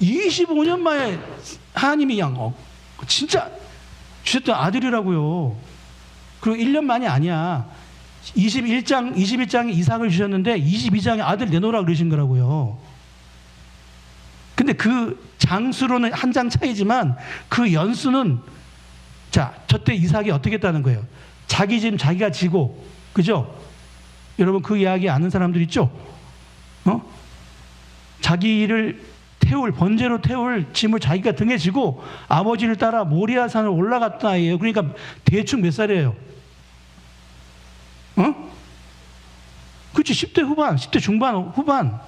25년 만에 하나님이 그냥 진짜 주셨던 아들이라고요. 그리고 1년 만이 아니야. 21장에 이삭을 주셨는데 22장에 아들 내놓으라 그러신 거라고요. 근데 그 장수로는 한 장 차이지만 그 연수는 자, 저때 이삭이 어떻게 했다는 거예요? 자기 짐 자기가 지고, 그죠? 여러분 그 이야기 아는 사람들 있죠? 자기를 번제로 태울 짐을 자기가 등에 지고 아버지를 따라 모리아산을 올라갔던 아이예요. 그러니까 대충 몇 살이에요? 그렇지. 10대 후반, 10대 중반, 후반.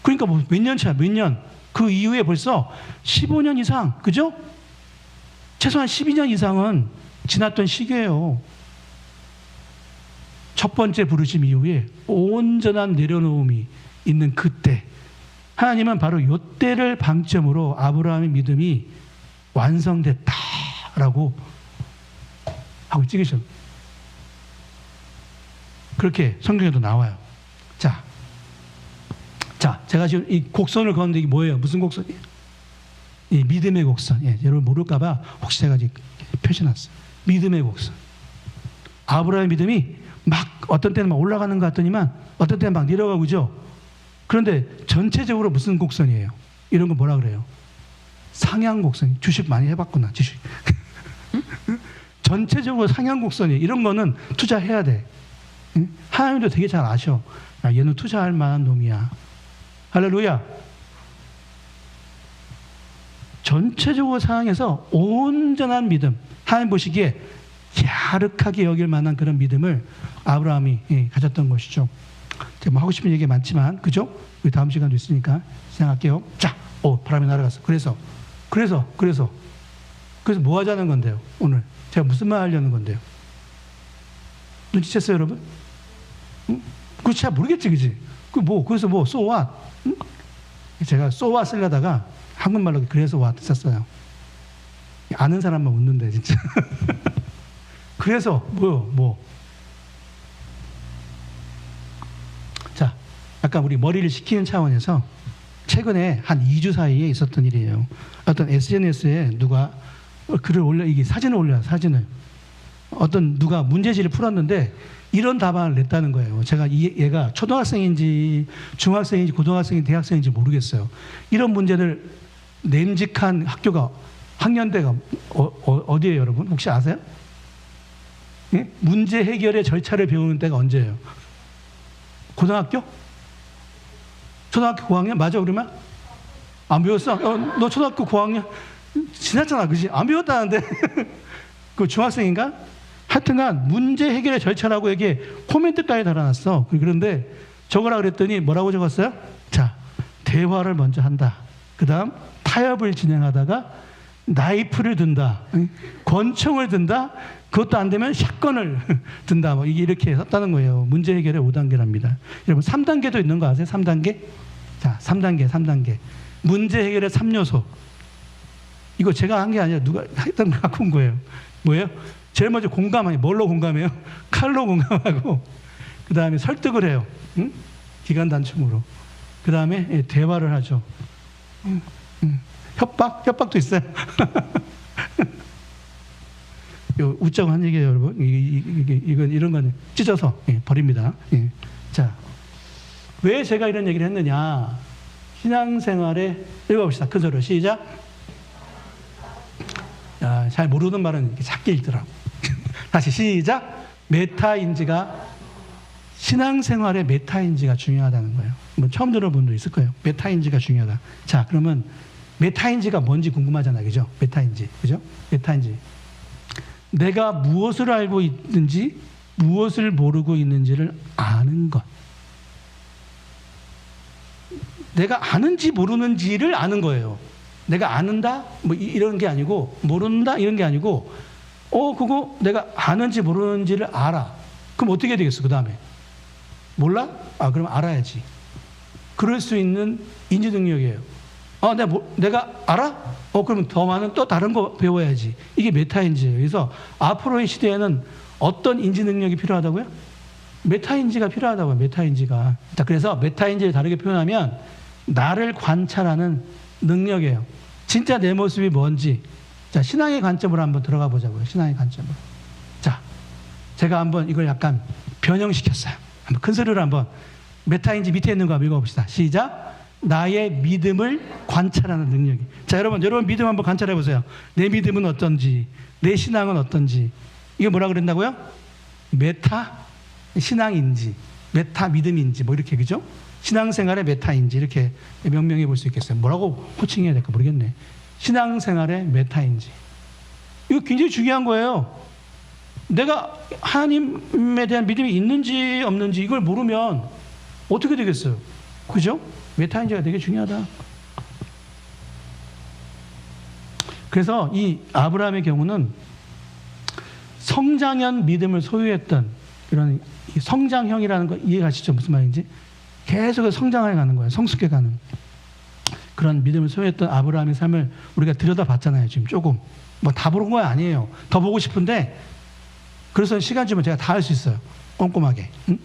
그러니까 뭐 몇 년 차야, 몇 년. 그 이후에 벌써 15년 이상, 그죠? 최소한 12년 이상은 지났던 시기예요. 첫 번째 부르심 이후에 온전한 내려놓음이 있는 그때 하나님은 바로 이때를 방점으로 아브라함의 믿음이 완성됐다라고 하고 찍으셨어요. 그렇게 성경에도 나와요. 자, 제가 지금 이 곡선을 그었는데 이게 뭐예요? 무슨 곡선이에요? 이 믿음의 곡선. 예, 여러분 모를까봐 혹시 제가 표시놨어요. 믿음의 곡선. 아브라함의 믿음이 막 어떤 때는 막 올라가는 것 같더니만 어떤 때는 막 내려가고 그죠? 그런데 전체적으로 무슨 곡선이에요? 이런 거 뭐라 그래요? 상향 곡선. 주식 많이 해봤구나. 주식. 전체적으로 상향 곡선이에요. 이런 거는 투자해야 돼. 하나님도 되게 잘 아셔. 야, 얘는 투자할 만한 놈이야. 할렐루야. 전체적으로 상황에서 온전한 믿음, 하나님 보시기에 갸륵하게 여길 만한 그런 믿음을 아브라함이 가졌던 것이죠. 제가 뭐 하고 싶은 얘기가 많지만, 그죠? 우리 다음 시간도 있으니까 생각할게요. 자, 바람이 날아갔어. 그래서 뭐 하자는 건데요, 오늘? 제가 무슨 말 하려는 건데요? 눈치챘어요, 여러분? 응? 그거 잘 모르겠지, 그지? 그래서 so what? 응? 제가 so what 쓰려다가 한국말로 그래서 what 썼어요. 아는 사람만 웃는데, 진짜. 그래서, 뭐. 자, 약간 우리 머리를 식히는 차원에서 최근에 한 2주 사이에 있었던 일이에요. 어떤 SNS에 누가 글을 이게 사진을 올려요, 사진을. 어떤 누가 문제지를 풀었는데 이런 답안을 냈다는 거예요. 제가 얘가 초등학생인지 중학생인지 고등학생인지 대학생인지 모르겠어요. 이런 문제를 nem직한 학교가 학년대가 어디예요, 여러분? 혹시 아세요? 예? 문제 해결의 절차를 배우는 때가 언제예요? 고등학교? 초등학교 고학년? 맞아, 그러면? 안 배웠어? 너 초등학교 고학년? 지났잖아, 그지? 안 배웠다는데? 그 중학생인가? 하여튼간 문제 해결의 절차라고 여기에 코멘트까지 달아놨어. 그런데 적으라 그랬더니 뭐라고 적었어요? 자, 대화를 먼저 한다. 그 다음 타협을 진행하다가 나이프를 든다. 권총을 든다. 그것도 안 되면 샷건을 든다. 뭐 이게 이렇게 썼다는 거예요. 문제 해결의 5단계랍니다. 여러분 3단계도 있는 거 아세요? 3단계? 자, 3단계. 문제 해결의 3요소. 이거 제가 한 게 아니라 누가 했던 거 갖고 온 거예요. 뭐예요? 제일 먼저 공감하니 뭘로 공감해요? 칼로 공감하고 그 다음에 설득을 해요. 응? 기관 단축으로. 그 다음에 대화를 하죠. 협박도 있어요. 요 웃자고 한 얘기예요, 여러분. 이건 이런 건 찢어서 버립니다. 예. 자, 왜 제가 이런 얘기를 했느냐? 신앙생활에 읽어봅시다. 큰 소리로 시작. 야, 잘 모르는 말은 이렇게 작게 읽더라고. 다시 시작. 메타인지가 신앙생활의 메타인지가 중요하다는 거예요. 뭐 처음 들어본 분도 있을 거예요. 메타인지가 중요하다. 자, 그러면 메타인지가 뭔지 궁금하잖아요, 그죠? 메타인지, 그죠? 메타인지. 내가 무엇을 알고 있는지, 무엇을 모르고 있는지를 아는 것. 내가 아는지 모르는지를 아는 거예요. 내가 아는다? 뭐 이런 게 아니고, 모른다? 이런 게 아니고, 그거 내가 아는지 모르는지를 알아. 그럼 어떻게 되겠어, 그 다음에? 몰라? 그럼 알아야지. 그럴 수 있는 인지 능력이에요. 내가 알아? 그러면 더 많은 또 다른 거 배워야지. 이게 메타인지예요. 그래서 앞으로의 시대에는 어떤 인지 능력이 필요하다고요? 메타인지가 필요하다고요, 메타인지가. 자, 그래서 메타인지를 다르게 표현하면 나를 관찰하는 능력이에요. 진짜 내 모습이 뭔지. 자, 신앙의 관점으로 한번 들어가 보자고요. 신앙의 관점으로. 자, 제가 한번 이걸 약간 변형시켰어요. 한번 큰 소리로 한번 메타인지 밑에 있는 거 한번 읽어봅시다. 시작. 나의 믿음을 관찰하는 능력이. 자, 여러분 믿음 한번 관찰해 보세요. 내 믿음은 어떤지, 내 신앙은 어떤지. 이게 뭐라 그랬다고요? 메타 신앙인지, 메타 믿음인지, 뭐 이렇게, 그죠? 신앙생활의 메타인지 이렇게 명명해 볼 수 있겠어요. 뭐라고 호칭해야 될까 모르겠네. 신앙생활의 메타인지. 이거 굉장히 중요한 거예요. 내가 하나님에 대한 믿음이 있는지 없는지 이걸 모르면 어떻게 되겠어요? 그죠? 메타인지가 되게 중요하다. 그래서 이 아브라함의 경우는 성장형 믿음을 소유했던 이런 성장형이라는 거 이해가시죠? 무슨 말인지? 계속 성장해 가는 거예요. 성숙해 가는. 그런 믿음을 소유했던 아브라함의 삶을 우리가 들여다봤잖아요. 지금 조금. 뭐 다 보는 건 아니에요. 더 보고 싶은데 그래서 시간 주면 제가 다 할 수 있어요. 꼼꼼하게. 응?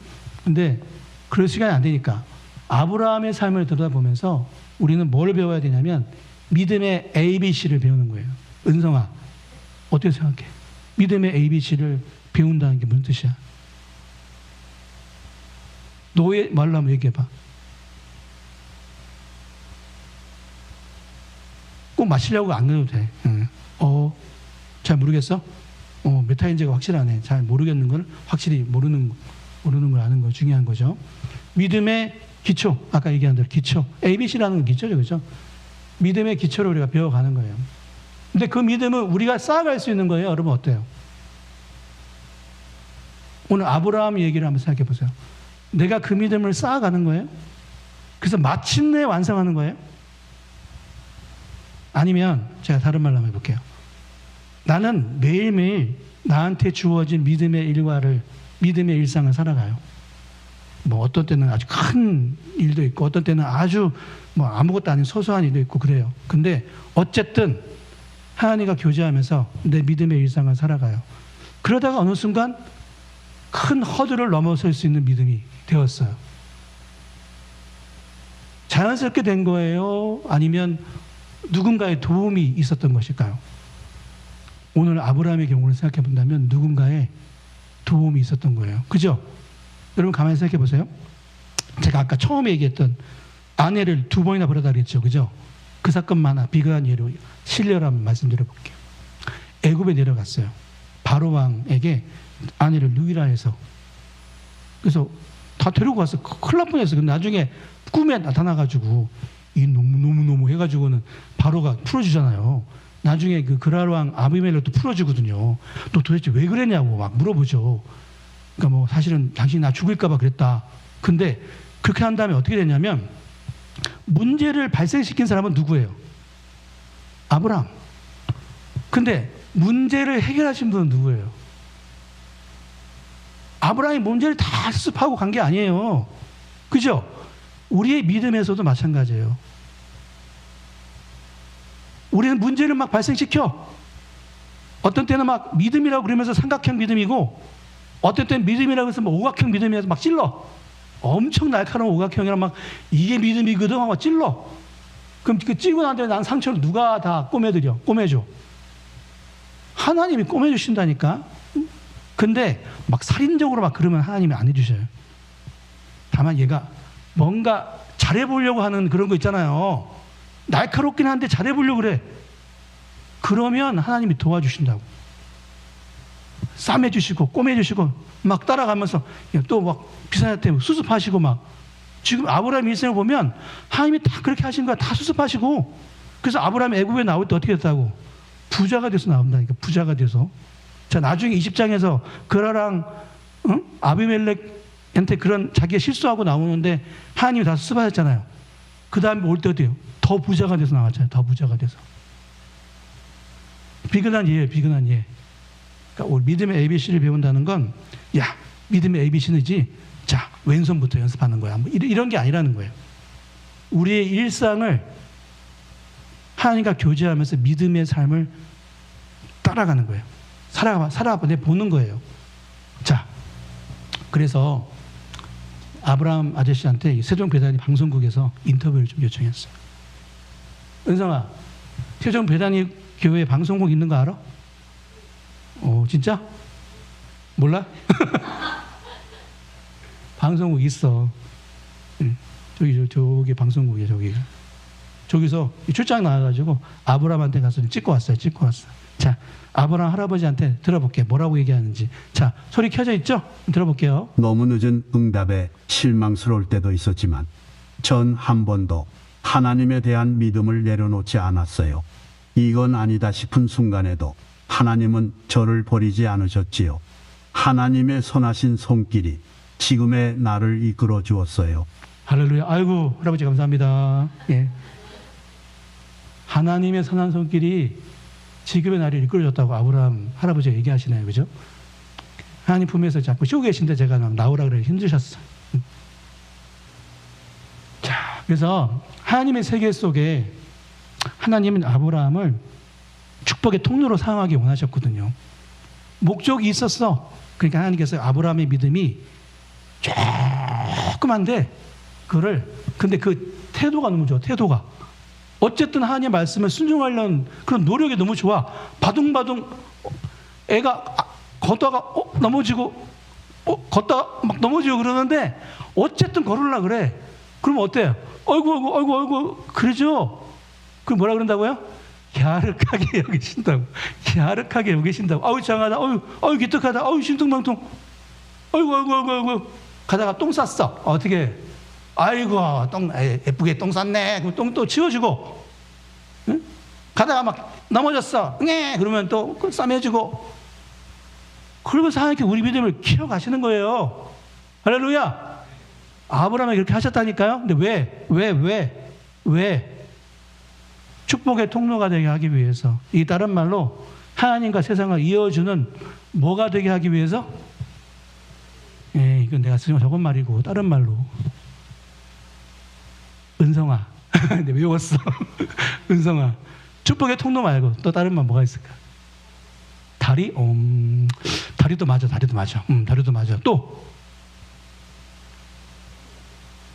근데 그럴 시간이 안 되니까 아브라함의 삶을 들여다보면서 우리는 뭘 배워야 되냐면 믿음의 ABC를 배우는 거예요. 은성아, 어떻게 생각해? 믿음의 ABC를 배운다는 게 무슨 뜻이야? 너의 말로 한번 얘기해봐. 꼭 맞추려고 안 해도 돼. 잘 모르겠어? 메타인지가 확실하네. 잘 모르겠는 걸 확실히 모르는 걸 아는 거 중요한 거죠. 믿음의 기초, 아까 얘기한 대로 기초, ABC라는 건 기초죠, 그죠? 믿음의 기초를 우리가 배워가는 거예요. 근데 그 믿음은 우리가 쌓아갈 수 있는 거예요. 여러분 어때요? 오늘 아브라함 얘기를 한번 생각해 보세요. 내가 그 믿음을 쌓아가는 거예요? 그래서 마침내 완성하는 거예요? 아니면 제가 다른 말로 한번 해볼게요. 나는 매일매일 나한테 주어진 믿음의 일상을 살아가요. 뭐 어떤 때는 아주 큰 일도 있고 어떤 때는 아주 뭐 아무것도 아닌 소소한 일도 있고 그래요. 근데 어쨌든 하나님과 교제하면서 내 믿음의 일상을 살아가요. 그러다가 어느 순간 큰 허들을 넘어설 수 있는 믿음이 되었어요. 자연스럽게 된 거예요? 아니면 누군가의 도움이 있었던 것일까요? 오늘 아브라함의 경우를 생각해 본다면 누군가의 도움이 있었던 거예요. 그죠? 여러분 가만히 생각해 보세요. 제가 아까 처음에 얘기했던 아내를 2번이나 버려다 그랬죠. 그죠? 그 사건만 하나 비근한 예로 실례로 한번 말씀드려 볼게요. 애굽에 내려갔어요. 바로 왕에게 아내를 누이라 해서. 그래서 다 데리고 갔어. 큰일 날 뻔했어. 근데 나중에 꿈에 나타나가지고 이 너무 해가지고는 바로가 풀어주잖아요. 나중에 그 그랄 왕 아비멜렉도 풀어주거든요. 또 도대체 왜 그랬냐고 막 물어보죠. 그러니까 뭐 사실은 당신이 나 죽일까봐 그랬다. 근데 그렇게 한 다음에 어떻게 됐냐면 문제를 발생시킨 사람은 누구예요? 아브라함. 근데 문제를 해결하신 분은 누구예요? 아브라함이 문제를 다 수습하고 간 게 아니에요. 그죠? 우리의 믿음에서도 마찬가지예요. 우리는 문제를 막 발생시켜. 어떤 때는 막 믿음이라고 그러면서 삼각형 믿음이고, 어떤 때는 믿음이라고 해서 뭐 오각형 믿음이라서 막 찔러. 엄청 날카로운 오각형이라 막 이게 믿음이거든 하고 찔러. 그럼 그 찌고 난 다음에 난 상처를 누가 다 꼬매줘? 하나님이 꼬매주신다니까. 근데 막 살인적으로 막 그러면 하나님이 안 해주셔요. 다만 얘가 뭔가 잘해보려고 하는 그런 거 있잖아요. 날카롭긴 한데 잘해보려고 그래. 그러면 하나님이 도와주신다고. 싸매주시고 꼬매주시고 막 따라가면서 또 막 비산한테 수습하시고 막. 지금 아브라함 일생을 보면 하나님이 다 그렇게 하신 거야. 다 수습하시고. 그래서 아브라함 애굽에 나올 때 어떻게 됐다고? 부자가 돼서 나온다니까. 부자가 돼서. 자, 나중에 20장에서 그라랑 아비멜렉한테 그런 자기가 실수하고 나오는데 하나님이 다 수습하셨잖아요. 그 다음에 올 때 어때요? 더 부자가 돼서 나왔잖아요. 더 부자가 돼서. 비근한 예예요. 비근한 예. 그러니까 우리 믿음의 ABC를 배운다는 건 야, 믿음의 ABC는지 자, 왼손부터 연습하는 거야. 뭐 이런 게 아니라는 거예요. 우리의 일상을 하나님과 교제하면서 믿음의 삶을 따라가는 거예요. 보는 거예요. 자, 그래서 아브라함 아저씨한테 세종배단이 방송국에서 인터뷰를 좀 요청했어요. 은성아, 세종배단이 교회 방송국 있는 거 알아? 진짜? 몰라? 방송국 있어. 저기 방송국이야, 저기. 저기서 출장 나와가지고 아브라함한테 가서 찍고 왔어요. 자, 아브라함 할아버지한테 들어볼게요. 뭐라고 얘기하는지. 자, 소리 켜져 있죠? 들어볼게요. 너무 늦은 응답에 실망스러울 때도 있었지만 전 한 번도 하나님에 대한 믿음을 내려놓지 않았어요. 이건 아니다 싶은 순간에도 하나님은 저를 버리지 않으셨지요. 하나님의 선하신 손길이 지금의 나를 이끌어 주었어요. 할렐루야. 아이고, 할아버지 감사합니다. 예. 하나님의 선한 손길이 지금의 나를 이끌어줬다고 아브라함 할아버지가 얘기하시네요. 그죠? 하나님 품에서 자꾸 쉬고 계신데 제가 나오라 그래 힘드셨어요. 자, 그래서 하나님의 세계 속에 하나님은 아브라함을 축복의 통로로 사용하기 원하셨거든요. 목적이 있었어. 그러니까 하나님께서 아브라함의 믿음이 조그만데 근데 그 태도가 너무 좋아. 태도가. 어쨌든 하나님의 말씀을 순종하려는 그런 노력이 너무 좋아. 바둥바둥 애가 걷다가 넘어지고 걷다가 막 넘어지고 그러는데 어쨌든 걸으려고 그래. 그러면 어때요? 어이구 그러죠? 그럼 뭐라 그런다고요? 갸륵하게 여기신다고. 갸륵하게 여기신다고. 아우 장하다. 아우 기특하다. 아우 신통방통. 아이고 가다가 똥 쌌어. 어떻게? 아이고 예쁘게 똥 쌌네. 그럼 똥 또 치워주고. 응? 가다가 막 넘어졌어. 그러면 또 싸매주고. 그러면서 하나님께 우리 믿음을 키워가시는 거예요. 할렐루야. 아브라함이 그렇게 하셨다니까요. 근데 왜? 축복의 통로가 되게 하기 위해서. 이 다른 말로 하나님과 세상을 이어주는 뭐가 되게 하기 위해서? 이건 내가 쓰는 저건 말이고 다른 말로. 은성아. 근데 외웠어. 은성아. 축복의 통로 말고 또 다른 말 뭐가 있을까? 다리? 다리도 맞아. 다리도 맞아. 또?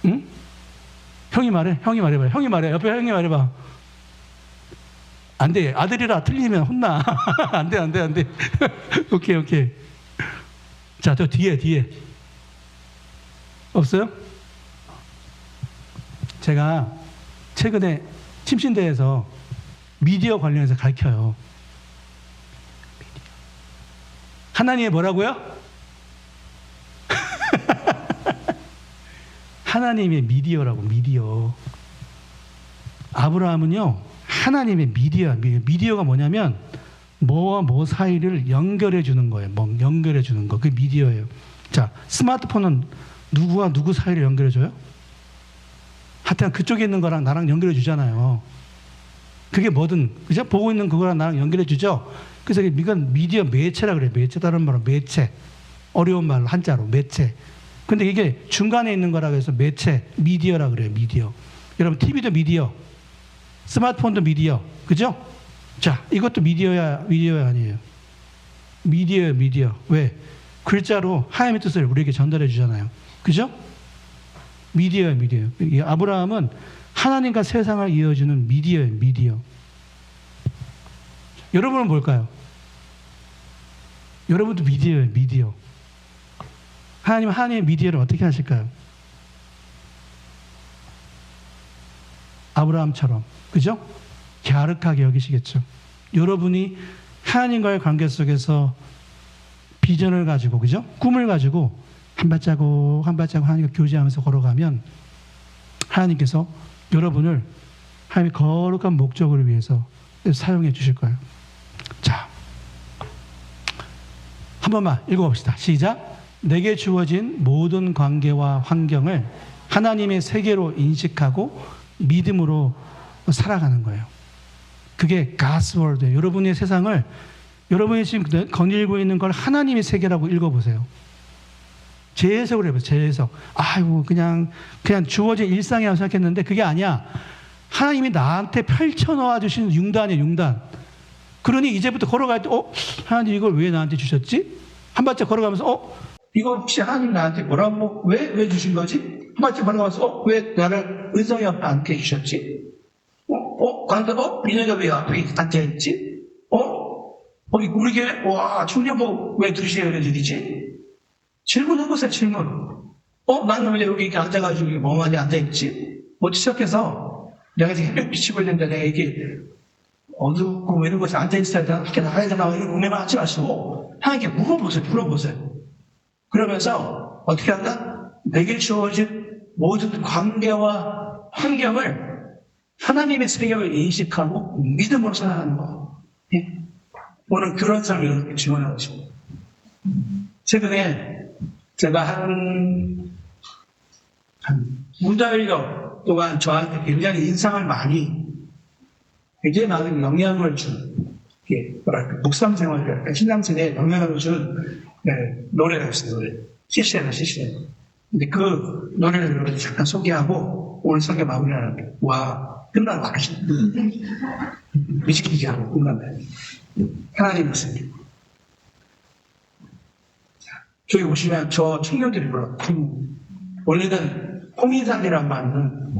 응? 형이 말해봐요. 옆에 형이 말해봐. 안 돼. 아들이라 틀리면 혼나. 안 돼, 안 돼, 안 돼. 오케이, 오케이. 자, 저 뒤에. 없어요? 제가 최근에 침신대에서 미디어 관련해서 가르쳐요. 하나님의 뭐라고요? 하나님의 미디어라고, 미디어. 아브라함은요, 하나님의 미디어가 뭐냐면, 뭐와 뭐 사이를 연결해 주는 거예요. 뭐 연결해 주는 거. 그게 미디어예요. 자, 스마트폰은 누구와 누구 사이를 연결해 줘요? 하여튼 그쪽에 있는 거랑 나랑 연결해 주잖아요. 그게 뭐든, 그죠? 보고 있는 그거랑 나랑 연결해 주죠? 그래서 이건 미디어 매체라 그래요. 매체, 다른 말로 매체. 어려운 말로 한자로 매체. 근데 이게 중간에 있는 거라고 해서 매체, 미디어라 그래요. 미디어. 여러분, TV도 미디어, 스마트폰도 미디어, 그죠? 자, 이것도 미디어야 아니에요? 미디어예요, 미디어. 왜? 글자로 하나님의 뜻을 우리에게 전달해 주잖아요. 그죠? 미디어예요, 미디어. 이 아브라함은 하나님과 세상을 이어주는 미디어예요, 미디어. 여러분은 뭘까요? 여러분도 미디어예요, 미디어. 하나님은 하나님의 미디어를 어떻게 하실까요? 아브라함처럼, 그죠? 갸륵하게 여기시겠죠. 여러분이 하나님과의 관계 속에서 비전을 가지고, 그죠? 꿈을 가지고 한 발자국 한 발자국 하나님과 교제하면서 걸어가면 하나님께서 여러분을 하나님의 거룩한 목적을 위해서 사용해 주실 거예요. 자, 한 번만 읽어봅시다. 시작. 내게 주어진 모든 관계와 환경을 하나님의 세계로 인식하고 믿음으로 살아가는 거예요. 그게 God's World예요. 여러분의 세상을, 여러분이 지금 거닐고 있는 걸 하나님의 세계라고 읽어보세요. 재해석을 해보세요. 재해석. 아이고, 그냥 주어진 일상이라고 생각했는데 그게 아니야. 하나님이 나한테 펼쳐놓아 주신 융단이에요, 융단. 그러니 이제부터 걸어갈 때, 하나님 이걸 왜 나한테 주셨지? 한 발짝 걸어가면서, 이거 혹시 하나님 나한테 뭐라고, 왜 주신 거지? 한 발짝 걸어가면서, 왜 나를 은성이 앞에 앉게 해주셨지? 민호가 왜 앞에 앉아있지? 우리 교회, 청년부 왜 두시에 드리지? 질문해보세요, 질문. 나는 왜 여기 이렇게 앉아가지고 멍하니 앉아있지? 시작해서 내가 지금 햇볕 비치고 있는데 내가 이게 어둡고 왜 이런 곳에 앉아있어야 되나? 이렇게 나가야 되나? 이런 고민만 하지 마시고 하나님께 물어보세요. 그러면서 어떻게 한다? 내게 주어진 모든 관계와 환경을 하나님의 세계를 인식하고 믿음으로 살아가는 거. 예? 오늘 그런 삶을 이렇게 지원하고 싶어요. 최근에 제가 한 무달력 동안 저한테 굉장히 인상을 굉장히 많은 영향을 준, 묵상 생활, 신앙생에 영향을 준 노래가 있어요, 노래. CCM. 근데 그 노래를 잠깐 소개하고 오늘 설교 마무리하는데, 끝난 거 아시죠? 미식기기하고 끝났네. 하나님의 세계. 저기 보시면 저 청년들이 불러. 원래는 홍인상이란 말은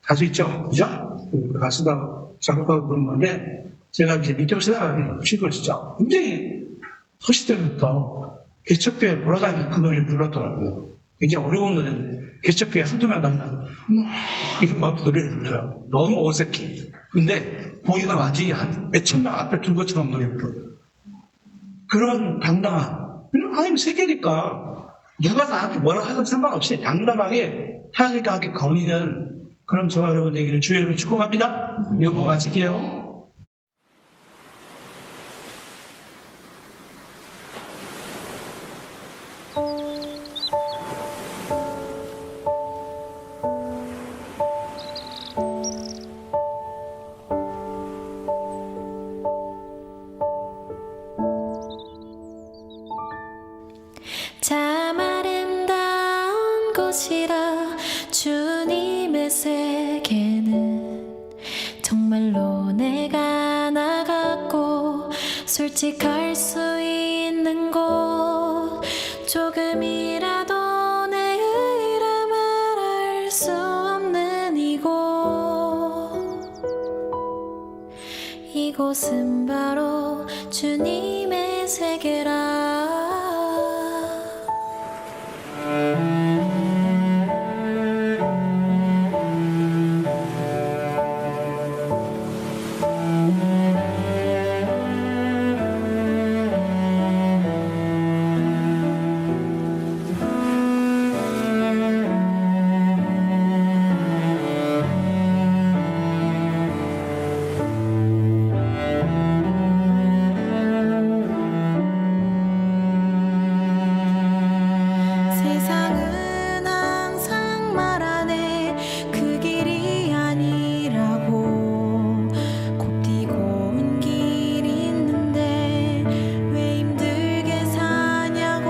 가수 있죠? 그죠? 그 가수가 작곡하고 그런 건데, 제가 이제 밑으로 생각하면 시골 진짜 굉장히 허시 때부터 개척교회 돌아다니면서 그 노래를 불렀더라고요. 굉장히 어려운 노래인데, 개척교회 한두 명 만나면 이런 막 노래를 불러요. 너무 어색해. 근데 거기가 완전히 한 몇천 명 앞에 둔 것처럼 노래를 불러요. 그런 당당한, 하나님 세계니까 누가 나한테 뭐라 하든 상관없이 당당하게 하나님과 함께 거니는 그런 저와 여러분 되기를 주의 이름으로 축복합니다. 여보 마칠게요. 참 아름다운 곳이라 주님의 세계는 정말로 내가 나갔고 솔직할 수 있는 곳 조금이라도 내 의라 말할 수 없는 이곳 이곳은 바로 주님의 세계라. 세상은 항상 말하네 그 길이 아니라고. 곱디고 온 길이 있는데 왜 힘들게 사냐고.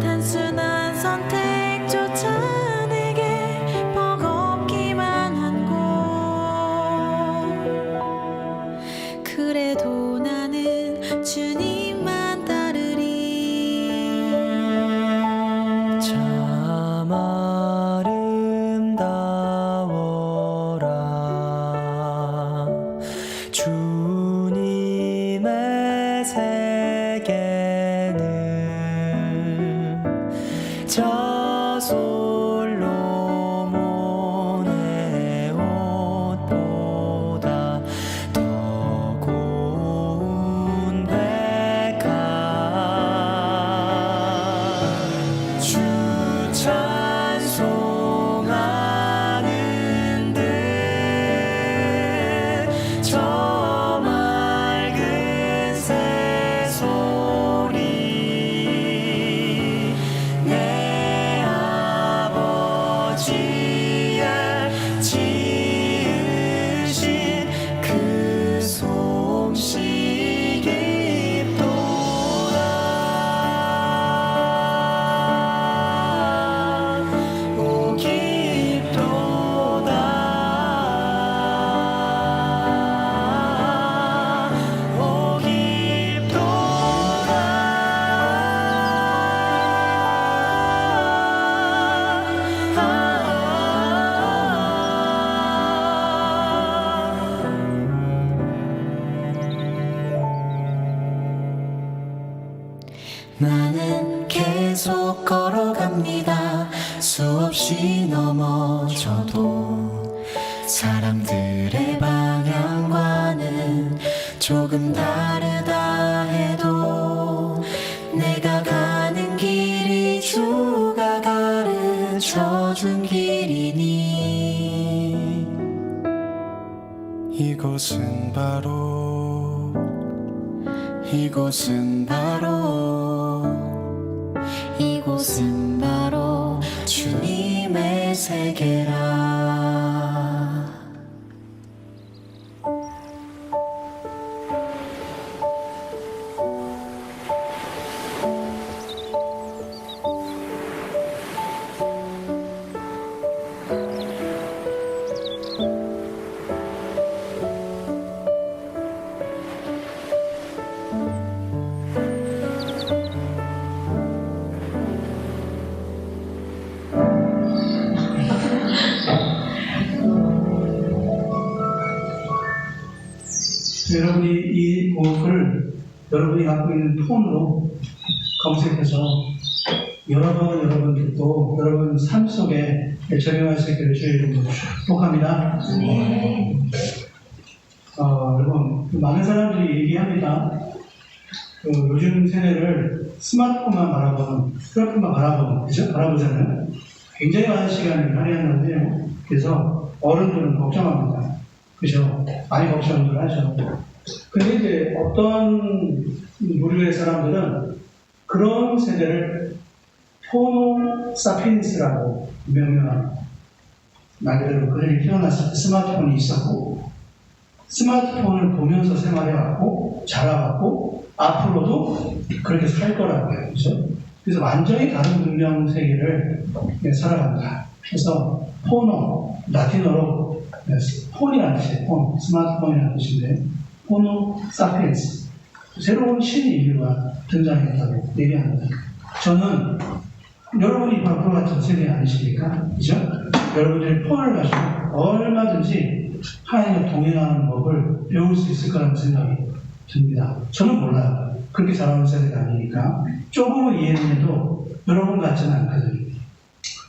단순한 선택조차 내게 버겁기만 한 곳. 그래도 나는 주님만 따르리. 참 아름다워라 주님의 세계는 저 솔로몬의 옷보다 더 고운 백합. 주 찬송하는 듯 저 맑은 새소리 내 아버지의 지으신 그 솜씨 깊도다. 오 깊도다. 오 나는 계속 걸어갑니다. 수없이 넘어져도 사람들의 방향과는 조금 다르다 해도 내가 가는 길이 주가 가르쳐준 길이니. 이곳은 바로 주님의 세계라. 여러분이 이 곡을 여러분이 갖고 있는 폰으로 검색해서 여러 번 듣고 여러분 삶 속에 적용할 수 있기를 주의 이름으로 축복합니다. 여러분 많은 사람들이 얘기합니다. 요즘 세대를 스마트폰만 바라보는, 그죠? 바라보잖아요. 굉장히 많은 시간을 할애한다고 해요. 그래서 어른들은 걱정합니다. 그죠? 많이 걱정들 하죠. 근데 이제 어떤 무리의 사람들은 그런 세대를 포노 사피엔스라고 명명합니다. 말 그대로 그들이 태어났을 때 스마트폰이 있었고, 스마트폰을 보면서 생활해왔고, 자라왔고, 앞으로도 그렇게 살 거라고 해요. 그죠? 그래서 완전히 다른 문명 세계를 살아간다. 그래서 포노, 라틴어로 폰이라는 뜻이에요. 폰, 스마트폰이라는 뜻인데, 포노 사피엔스. 새로운 신의 인류가 등장했다고 얘기합니다. 저는 여러분이 바로 그 같은 세대 아니십니까? 그죠? 여러분들이 폰을 가지고 얼마든지 하나님과 동행하는 법을 배울 수 있을 거라는 생각이 듭니다. 저는 몰라요. 그렇게 자라온 세대가 아니니까. 조금은 이해는 해도 여러분 같지는 않거든요.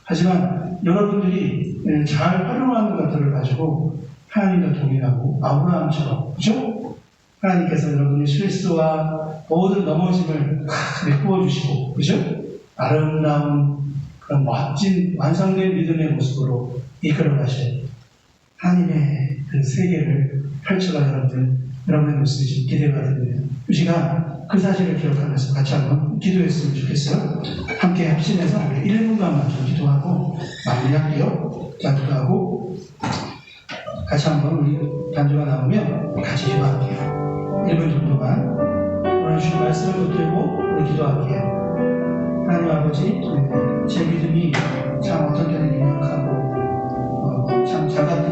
하지만 여러분들이 잘 활용하는 것들을 가지고 하나님과 동행하고 아브라함처럼, 그죠? 하나님께서 여러분의 실수와 모든 넘어짐을 메꾸어 주시고, 그죠? 아름다운 그런 멋진 완성된 믿음의 모습으로 이끌어 가셔요. 하나님의 그 세계를 펼쳐가 여러분의 모습이 좀 기대가 됩니다. 이 시간 그 사실을 기억하면서 같이 한번 기도했으면 좋겠어요. 함께 합심해서 1분간만 좀 기도하고 마무리할게요. 자, 기도하고 같이 한번 우리 단주가 나오면 같이 기도할게요. 1분 정도만 오늘 주신 말씀을 붙들고 우리 기도할게요. 하나님 아버지, 제 믿음이 참 어떤 때는 유력하고 참 작았던